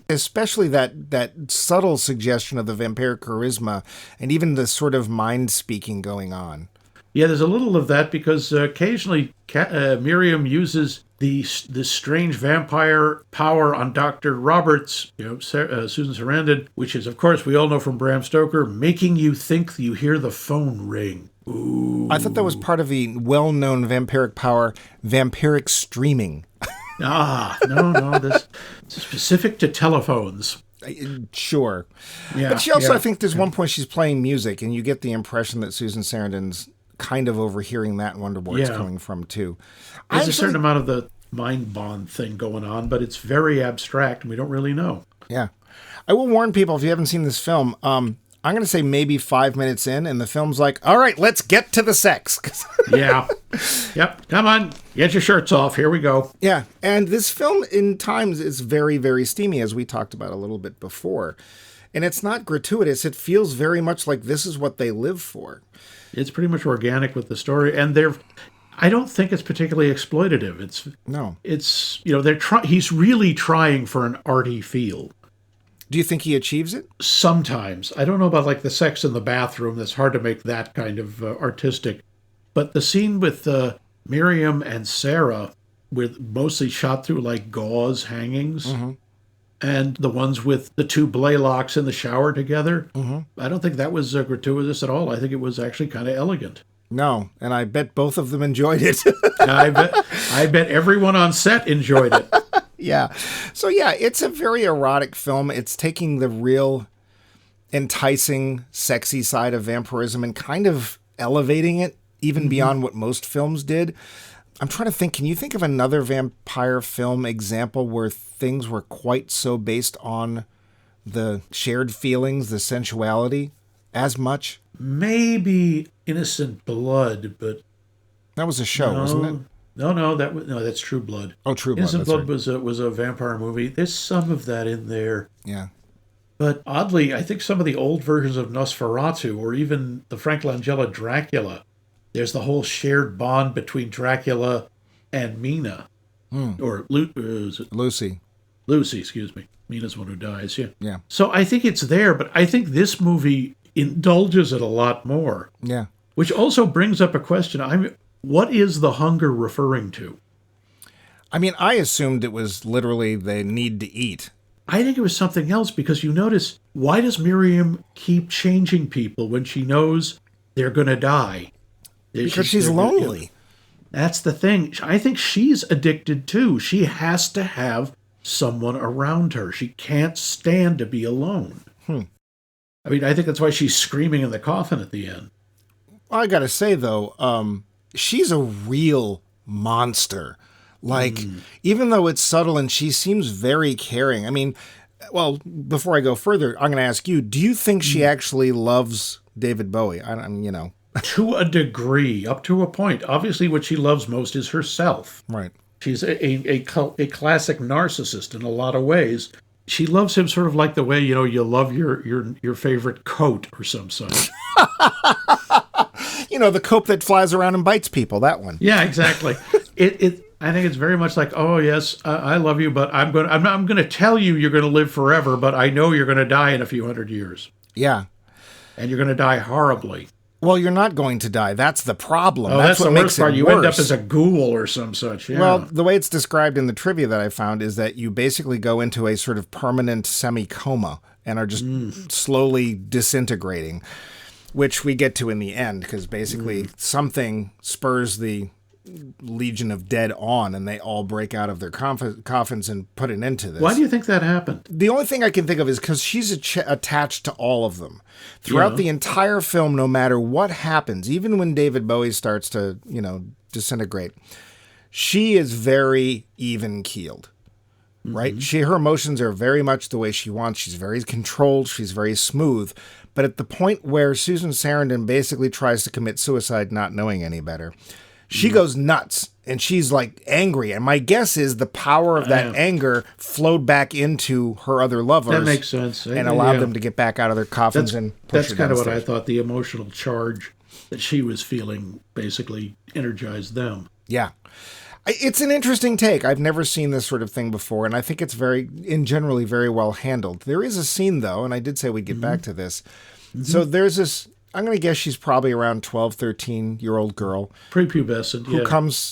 Especially that subtle suggestion of the vampiric charisma and even the sort of mind speaking going on. Yeah, there's a little of that because occasionally Miriam uses this strange vampire power on Dr. Roberts, Susan Sarandon, which is, of course, we all know from Bram Stoker, making you think you hear the phone ring. Ooh. I thought that was part of the well-known vampiric power, vampiric streaming. No, this is specific to telephones. Sure. Yeah, but she also, I think there's one point she's playing music, and you get the impression that Susan Sarandon's kind of overhearing that and wonder where it's coming from, too. There's a certain amount of the mind bond thing going on, but it's very abstract, and we don't really know. Yeah. I will warn people, if you haven't seen this film, I'm going to say maybe 5 minutes in, and the film's like, all right, let's get to the sex. Yeah. Yep. Come on. Get your shirts off. Here we go. Yeah. And this film in times is very, very steamy, as we talked about a little bit before. And it's not gratuitous. It feels very much like this is what they live for. It's pretty much organic with the story. And I don't think it's particularly exploitative. He's really trying for an arty feel. Do you think he achieves it? Sometimes. I don't know about like the sex in the bathroom. That's hard to make that kind of artistic. But the scene with Miriam and Sarah, with mostly shot through like gauze hangings, and the ones with the two Blaylocks in the shower together, I don't think that was gratuitous at all. I think it was actually kind of elegant. No, and I bet both of them enjoyed it. I bet everyone on set enjoyed it. Yeah. So, yeah, it's a very erotic film. It's taking the real enticing, sexy side of vampirism and kind of elevating it even beyond what most films did. I'm trying to think, can you think of another vampire film example where things were quite so based on the shared feelings, the sensuality, as much? Maybe Innocent Blood, but... That was a show, wasn't it? No, that's True Blood. Oh, True Blood. Innocent Blood right. was a vampire movie. There's some of that in there. Yeah. But oddly, I think some of the old versions of Nosferatu, or even the Frank Langella Dracula, there's the whole shared bond between Dracula and Mina. Or Lucy. Lucy, excuse me. Mina's one who dies, yeah. Yeah. So I think it's there, but I think this movie indulges it a lot more. Yeah. Which also brings up a question. What is the hunger referring to? I mean, I assumed it was literally the need to eat. I think it was something else, because you notice, why does Miriam keep changing people when she knows they're going to die? Because she's lonely. That's the thing. I think she's addicted too. She has to have someone around her. She can't stand to be alone. I mean, I think that's why she's screaming in the coffin at the end. I got to say, though, she's a real monster. Like, even though it's subtle and she seems very caring. I mean, well, before I go further, I'm going to ask you, do you think she actually loves David Bowie? To a degree, up to a point. Obviously, what she loves most is herself. Right. She's a classic narcissist in a lot of ways. She loves him sort of like the way, you love your favorite coat or some such. The coat that flies around and bites people, that one. Yeah, exactly. I think it's very much like, oh yes, I love you, but I'm going to tell you you're going to live forever, but I know you're going to die in a few hundred years. Yeah. And you're going to die horribly. Well, you're not going to die. That's the problem. Oh, that's what the makes worst part. it You worse. end up as a ghoul or some such. Yeah. Well, the way it's described in the trivia that I found is that you basically go into a sort of permanent semi-coma and are just slowly disintegrating, which we get to in the end, because basically something spurs the Legion of Dead on, and they all break out of their coffins and put an end to this. Why do you think that happened? The only thing I can think of is because she's attached to all of them. Throughout the entire film, no matter what happens, even when David Bowie starts to, disintegrate, she is very even-keeled, right? Her emotions are very much the way she wants. She's very controlled. She's very smooth. But at the point where Susan Sarandon basically tries to commit suicide not knowing any better, she goes nuts, and she's like angry. And my guess is the power of that anger flowed back into her other lovers. That makes sense. And allowed them to get back out of their coffins and push her That's kind of what downstairs. I thought. The emotional charge that she was feeling basically energized them. Yeah. It's an interesting take. I've never seen this sort of thing before, and I think it's generally very well handled. There is a scene, though, and I did say we'd get back to this. So there's this, I'm going to guess she's probably around 12, 13-year-old girl. Prepubescent,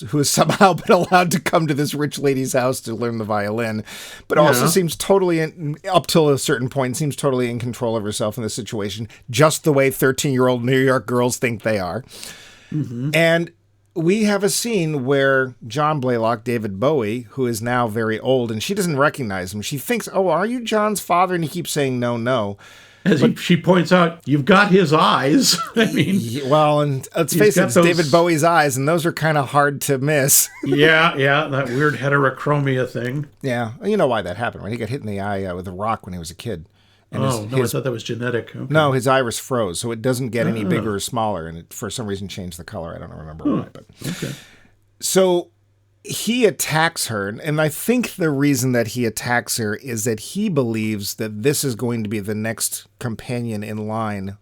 who has somehow been allowed to come to this rich lady's house to learn the violin, but also seems totally, up till a certain point, seems totally in control of herself in this situation, just the way 13-year-old New York girls think they are. And we have a scene where John Blaylock, David Bowie, who is now very old, and she doesn't recognize him. She thinks, oh, are you John's father? And he keeps saying, no, no. She points out, you've got his eyes. I mean, well, and let's face it, it's David Bowie's eyes, and those are kind of hard to miss. yeah, that weird heterochromia thing. Yeah, you know why that happened, right? He got hit in the eye with a rock when he was a kid. And I thought that was genetic. Okay. No, his iris froze, so it doesn't get any bigger or smaller, and it for some reason changed the color. I don't remember why, but okay. So he attacks her, and I think the reason that he attacks her is that he believes that this is going to be the next companion in line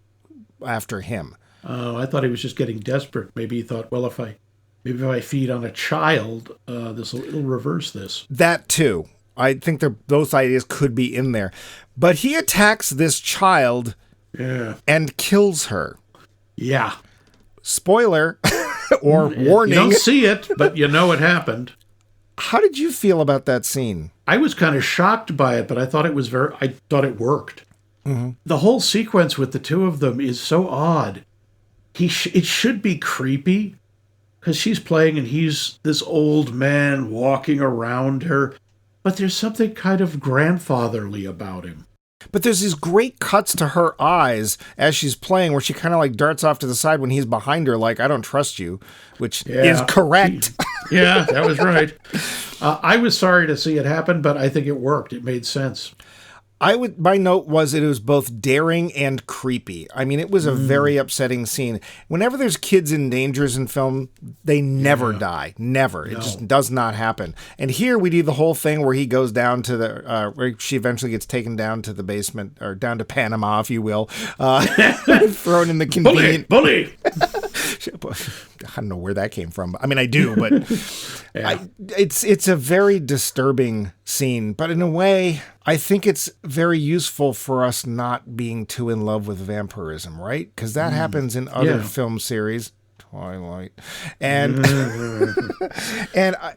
after him. Oh, I thought he was just getting desperate. Maybe he thought, well, if I feed on a child, it'll reverse this. That too. I think those ideas could be in there. But he attacks this child and kills her. Yeah. Spoiler or warning. You don't see it, but you know it happened. How did you feel about that scene? I was kind of shocked by it, but I thought it worked. Mm-hmm. The whole sequence with the two of them is so odd. It should be creepy because she's playing and he's this old man walking around her. But there's something kind of grandfatherly about him. But there's these great cuts to her eyes as she's playing where she kind of like darts off to the side when he's behind her like, I don't trust you, which is correct. Yeah, that was right. I was sorry to see it happen, but I think it worked. It made sense. My note was it was both daring and creepy. I mean, it was a very upsetting scene. Whenever there's kids in dangers in film, they never die. Never. It just does not happen. And here we do the whole thing where he goes down to where she eventually gets taken down to the basement, or down to Panama, if you will, thrown in the convenient... Bully! I don't know where that came from. I mean, I do, but it's a very disturbing scene. But in a way, I think it's very useful for us not being too in love with vampirism, right? Because that happens in other film series. Twilight. And,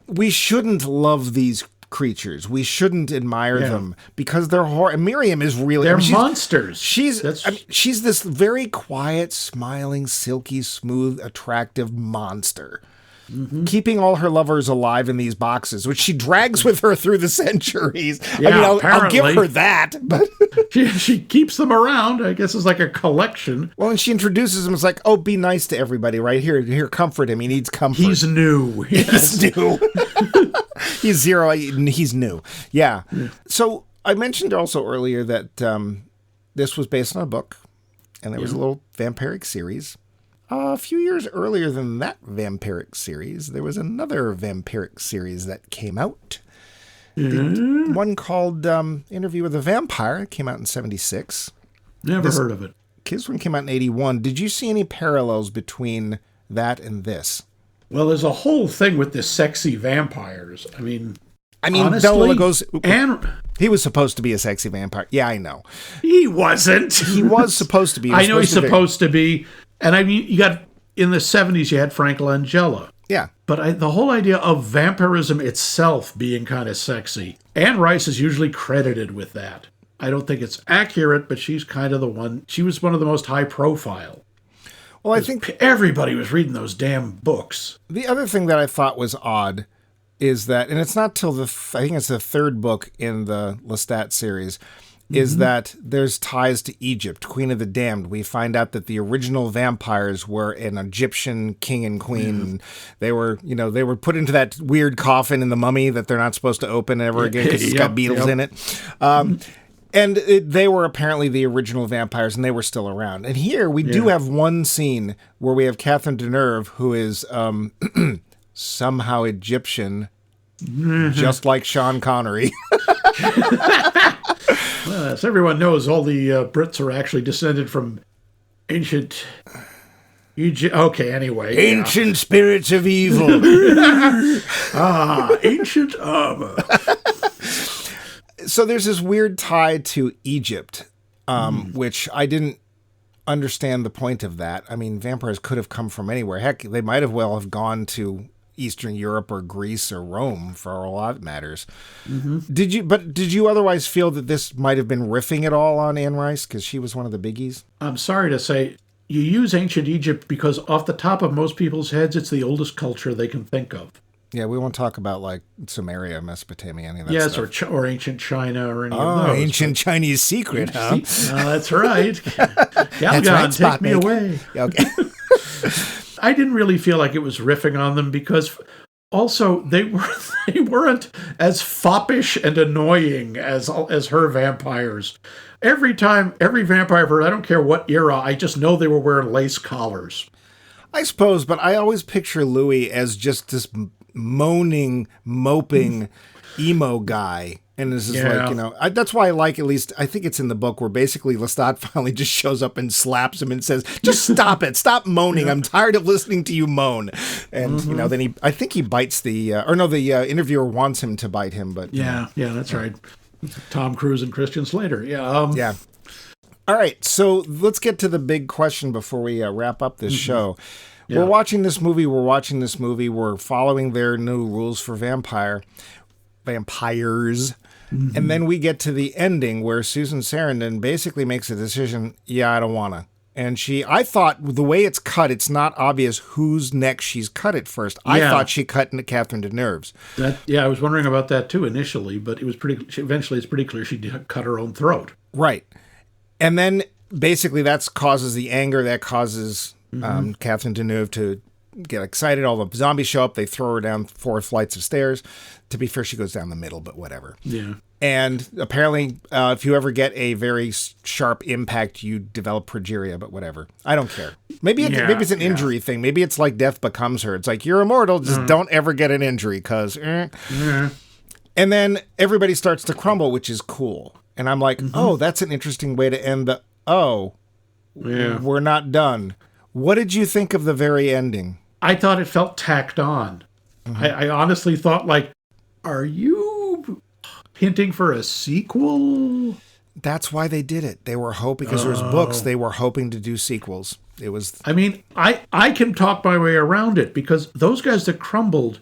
we shouldn't love these creatures. We shouldn't admire them because they're horrible. Miriam is really... They're monsters. She's this very quiet, smiling, silky, smooth, attractive monster. Mm-hmm. Keeping all her lovers alive in these boxes, which she drags with her through the centuries. Yeah, I'll give her that. But she keeps them around. I guess it's like a collection. Well, and she introduces him as like, oh, be nice to everybody, right? Here, comfort him. He needs comfort. He's new. He's new. He's zero. He's new. Yeah. So I mentioned also earlier that this was based on a book, and there was a little vampiric series. A few years earlier than that vampiric series, there was another vampiric series that came out. One called Interview with a Vampire. It came out in 1976. Never heard of it. This one came out in 1981. Did you see any parallels between that and this? Well, there's a whole thing with the sexy vampires. I mean, honestly, Bela Lugosi, and he was supposed to be a sexy vampire. Yeah, I know. He wasn't. He was supposed to be. I know he's supposed to be. And I mean, you got, in the 70s, you had Frank Langella. Yeah. But the whole idea of vampirism itself being kind of sexy, Anne Rice is usually credited with that. I don't think it's accurate, but she's kind of the one. She was one of the most high profile. Well, I think everybody was reading those damn books. The other thing that I thought was odd is that, and it's not till I think it's the third book in the Lestat series, is that there's ties to Egypt, Queen of the Damned. We find out that the original vampires were an Egyptian king and queen. And they were put into that weird coffin in The Mummy that they're not supposed to open ever again because it's got beetles in it. They were apparently the original vampires, and they were still around. And here we do have one scene where we have Catherine Deneuve, who is somehow Egyptian, just like Sean Connery. Well, as everyone knows, all the Brits are actually descended from ancient Egypt. Okay, anyway. Ancient spirits of evil. Ancient armor. So there's this weird tie to Egypt, which I didn't understand the point of that. I mean, vampires could have come from anywhere. Heck, they might have gone to Eastern Europe or Greece or Rome for all that matters. Mm-hmm. Did you otherwise feel that this might have been riffing at all on Anne Rice because she was one of the biggies? I'm sorry to say, you use ancient Egypt because off the top of most people's heads, it's the oldest culture they can think of. Yeah, we won't talk about like Sumeria, Mesopotamia, any of that stuff. Yes, or ancient China or any of those. Ancient Chinese secret, huh? That's right. Galgon, take me away. Okay. I didn't really feel like it was riffing on them because also they weren't as foppish and annoying as her vampires. every time, every vampire, I don't care what era, I just know they were wearing lace collars. I suppose, but I always picture Louis as just this moaning, moping emo guy. And this is like, you know, that's why I like, at least, I think it's in the book where basically Lestat finally just shows up and slaps him and says, just stop it. Stop moaning. I'm tired of listening to you moan. And, you know, then I think he bites the interviewer wants him to bite him. But yeah, that's right. Tom Cruise and Christian Slater. Yeah. Yeah. All right. So let's get to the big question before we wrap up this show. Yeah. We're watching this movie. We're following their new rules for vampires. And then we get to the ending where Susan Sarandon basically makes a decision. Yeah, I don't want to. And I thought the way it's cut, it's not obvious whose neck she's cut it first. I thought she cut into Catherine Deneuve's. I was wondering about that too initially, but eventually it's pretty clear she cut her own throat. Right. And then basically that causes the anger, that causes Catherine Deneuve to get excited. All the zombies show up. They throw her down 4 flights of stairs. To be fair, she goes down the middle, but whatever. Yeah. And apparently, if you ever get a very sharp impact, you develop progeria, but whatever. I don't care. Maybe it's an injury thing. Maybe it's like death becomes her. It's like, you're immortal. Just don't ever get an injury because... And then everybody starts to crumble, which is cool. And I'm like, oh, that's an interesting way to end the... we're not done. What did you think of the very ending? I thought it felt tacked on. I honestly thought, like, are you hinting for a sequel? That's why they did it. They were hoping, because there's books, they were hoping to do sequels. It was... I mean, I can talk my way around it, because those guys that crumbled,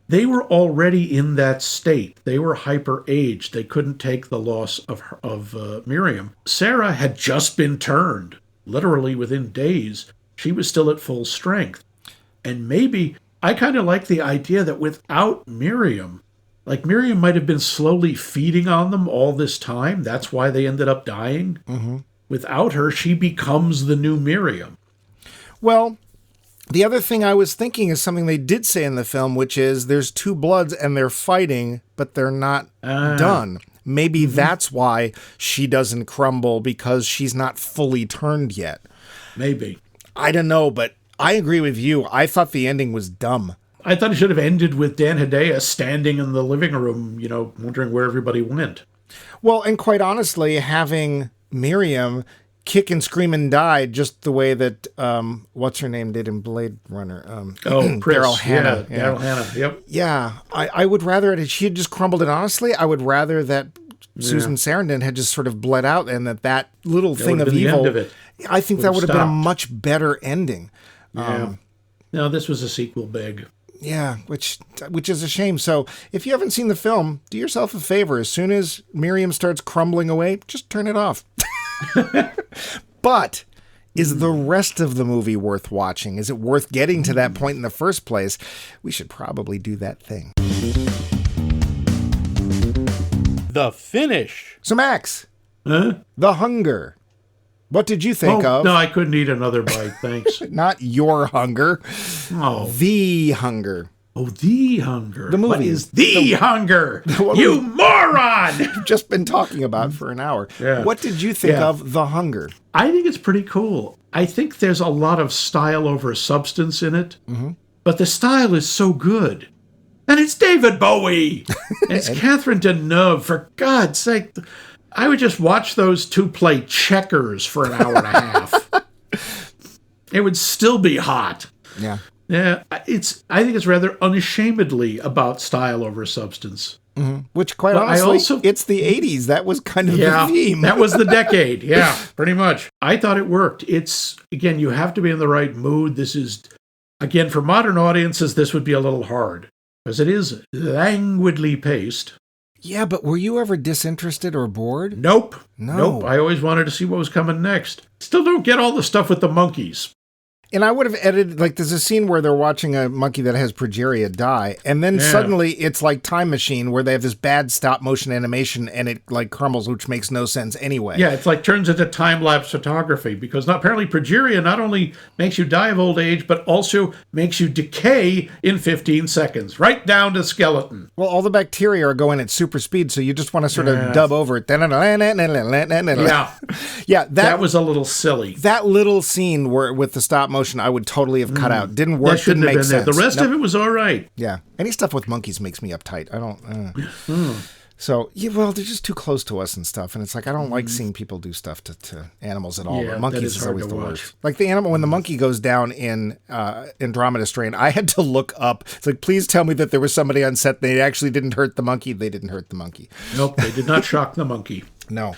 they were already in that state. They were hyper-aged. They couldn't take the loss of Miriam. Sarah had just been turned, literally within days. She was still at full strength. And maybe... I kind of like the idea that without Miriam, like Miriam might have been slowly feeding on them all this time. That's why they ended up dying. Without her, she becomes the new Miriam. Well, the other thing I was thinking is something they did say in the film, which is there's 2 Bloods and they're fighting, but they're not done. Maybe that's why she doesn't crumble, because she's not fully turned yet. Maybe. I don't know, but... I agree with you. I thought the ending was dumb. I thought it should have ended with Dan Hedaya standing in the living room, you know, wondering where everybody went. Well, and quite honestly, having Miriam kick and scream and die just the way that, what's her name did in Blade Runner? Daryl Hannah. Yeah, Daryl Hannah, yep. Yeah, I would rather that she had just crumbled, and honestly, I would rather that Susan Sarandon had just sort of bled out, and that little thing of evil, I think that would have been a much better ending. Yeah. No, this was a sequel big. Yeah, which is a shame. So if you haven't seen the film, do yourself a favor. As soon as Miriam starts crumbling away, just turn it off. But is the rest of the movie worth watching? Is it worth getting to that point in the first place? We should probably do that thing. The finish. So Max, The Hunger. What did you think of? No, I couldn't eat another bite, thanks. Not your hunger. Oh. The Hunger. Oh, The Hunger. The movie. What is The Hunger? You moron! We've just been talking about for an hour. Yeah. What did you think of The Hunger? I think it's pretty cool. I think there's a lot of style over substance in it, but the style is so good. And it's David Bowie! It's Catherine Deneuve, for God's sake. I would just watch those 2 play checkers for an hour and a half. It would still be hot. Yeah. Yeah, I think it's rather unashamedly about style over substance. Which, quite honestly, it's the 80s. That was kind of the theme. That was the decade. Yeah, pretty much. I thought it worked. It's, again, you have to be in the right mood. This is, again, for modern audiences, this would be a little hard, because it is languidly paced. Yeah, but were you ever disinterested or bored? Nope. I always wanted to see what was coming next. Still don't get all the stuff with the monkeys. And I would have edited, like, there's a scene where they're watching a monkey that has progeria die, and then suddenly it's like Time Machine, where they have this bad stop motion animation, and it, like, crumbles, which makes no sense anyway. Yeah, it's like turns into time-lapse photography, because apparently progeria not only makes you die of old age, but also makes you decay in 15 seconds, right down to skeleton. Well, all the bacteria are going at super speed, so you just want to sort of dub over it. Yeah. Yeah, that was a little silly. That little scene where with the stop motion, I would totally have cut out. Didn't work, didn't make sense. The rest of it was all right. Yeah. Any stuff with monkeys makes me uptight. I don't... So, yeah, well, they're just too close to us and stuff. And it's like, I don't like seeing people do stuff to animals at all. Yeah, but monkeys is always the watch. worst. Like the animal, when the monkey goes down in Andromeda Strain, I had to look up. It's like, please tell me that there was somebody on set. They actually didn't hurt the monkey. They didn't hurt the monkey. Nope, they did not shock the monkey. No.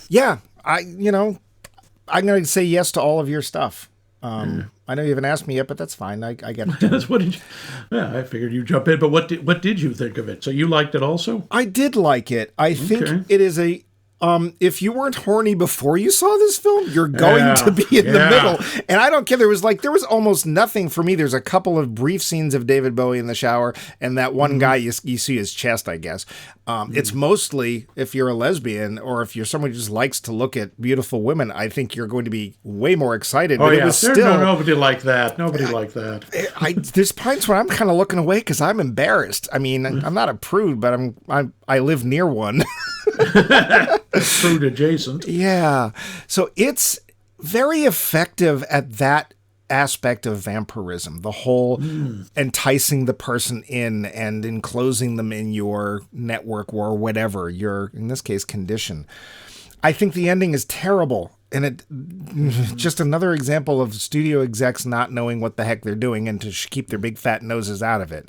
Yeah, I'm going to say yes to all of your stuff. I know you haven't asked me yet, but that's fine. I get it. That's what did you? Yeah, I figured you'd jump in. But what did you think of it? So you liked it also? I did like it. I think it is a. If you weren't horny before you saw this film, you're going to be in the middle. And I don't care. There was almost nothing for me. There's a couple of brief scenes of David Bowie in the shower, and that one guy you see his chest, I guess. It's mostly if you're a lesbian or if you're someone who just likes to look at beautiful women, I think you're going to be way more excited. Oh, but yeah. it was There's still nobody like that. Nobody like that. There's points where I'm kind of looking away because I'm embarrassed. I mean, I'm not a prude, but I live near one. Prude adjacent. Yeah. So it's very effective at that aspect of vampirism, the whole enticing the person in and enclosing them in your network or whatever, your, in this case, condition. I think the ending is terrible. And it just another example of studio execs not knowing what the heck they're doing and to keep their big fat noses out of it.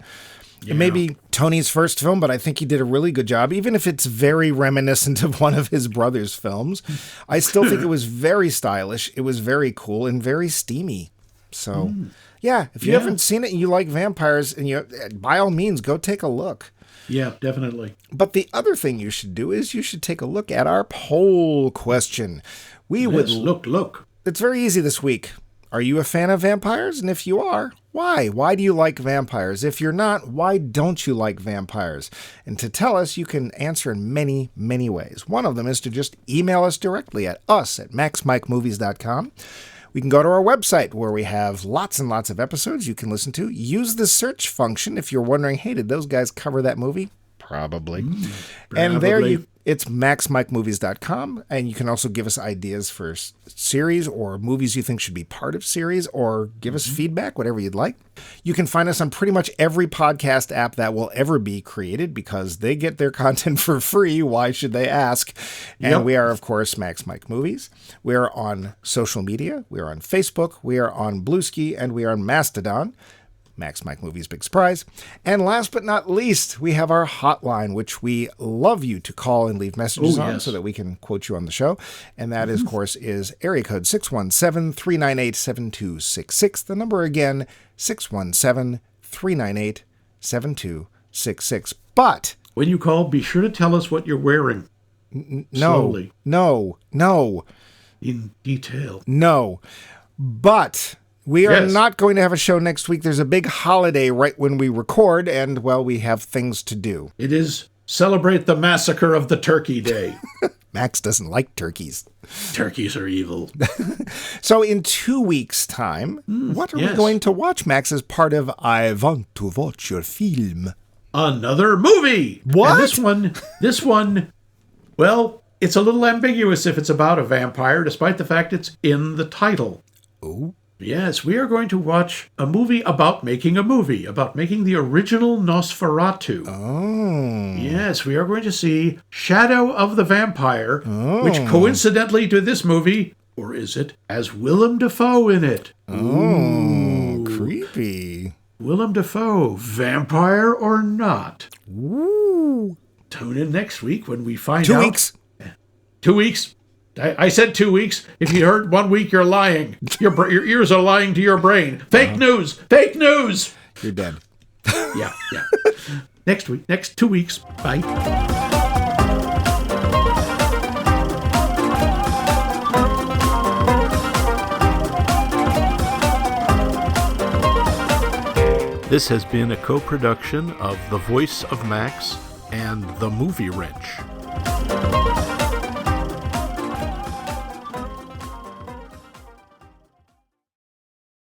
Yeah. It may be Tony's first film, but I think he did a really good job. Even if it's very reminiscent of one of his brother's films, I still think it was very stylish. It was very cool and very steamy. So, yeah, if you haven't seen it and you like vampires, and by all means, go take a look. Yeah, definitely. But the other thing you should do is you should take a look at our poll question. Look. It's very easy this week. Are you a fan of vampires? And if you are, why? Why do you like vampires? If you're not, why don't you like vampires? And to tell us, you can answer in many, many ways. One of them is to just email us directly at us@maxmikemovies.com. We can go to our website where we have lots and lots of episodes you can listen to. Use the search function if you're wondering, hey, did those guys cover that movie? Probably. And there it's maxmikemovies.com, and you can also give us ideas for series or movies you think should be part of series, or give us feedback, whatever you'd like. You can find us on pretty much every podcast app that will ever be created because they get their content for free. Why should they ask? And we are, of course, Max Mike Movies. We are on social media. We are on Facebook. We are on Bluesky, and we are on Mastodon. Max Mike Movies Big Surprise. And last but not least, we have our hotline, which we love you to call and leave messages on so that we can quote you on the show. And that, of course, is area code 617-398-7266. The number again, 617-398-7266. But when you call, be sure to tell us what you're wearing. Slowly. No. In detail. No. But we are not going to have a show next week. There's a big holiday right when we record, and, well, we have things to do. It is celebrate the massacre of the Turkey Day. Max doesn't like turkeys. Turkeys are evil. So in 2 weeks' time, what are we going to watch, Max, as part of I Want to Watch Your Film? Another movie! What? And this one, well, it's a little ambiguous if it's about a vampire, despite the fact it's in the title. Oh? Yes, we are going to watch a movie about making the original Nosferatu. Oh. Yes, we are going to see Shadow of the Vampire, which coincidentally to this movie, or is it, has Willem Dafoe in it. Oh, creepy. Willem Dafoe, vampire or not? Ooh. Tune in next week when we find 2 out. 2 weeks. 2 weeks. I said 2 weeks. If you heard 1 week, you're lying. Your ears are lying to your brain. Fake news. Fake news. You're dead. Yeah. Next 2 weeks. Bye. This has been a co-production of The Voice of Max and The Movie Wrench.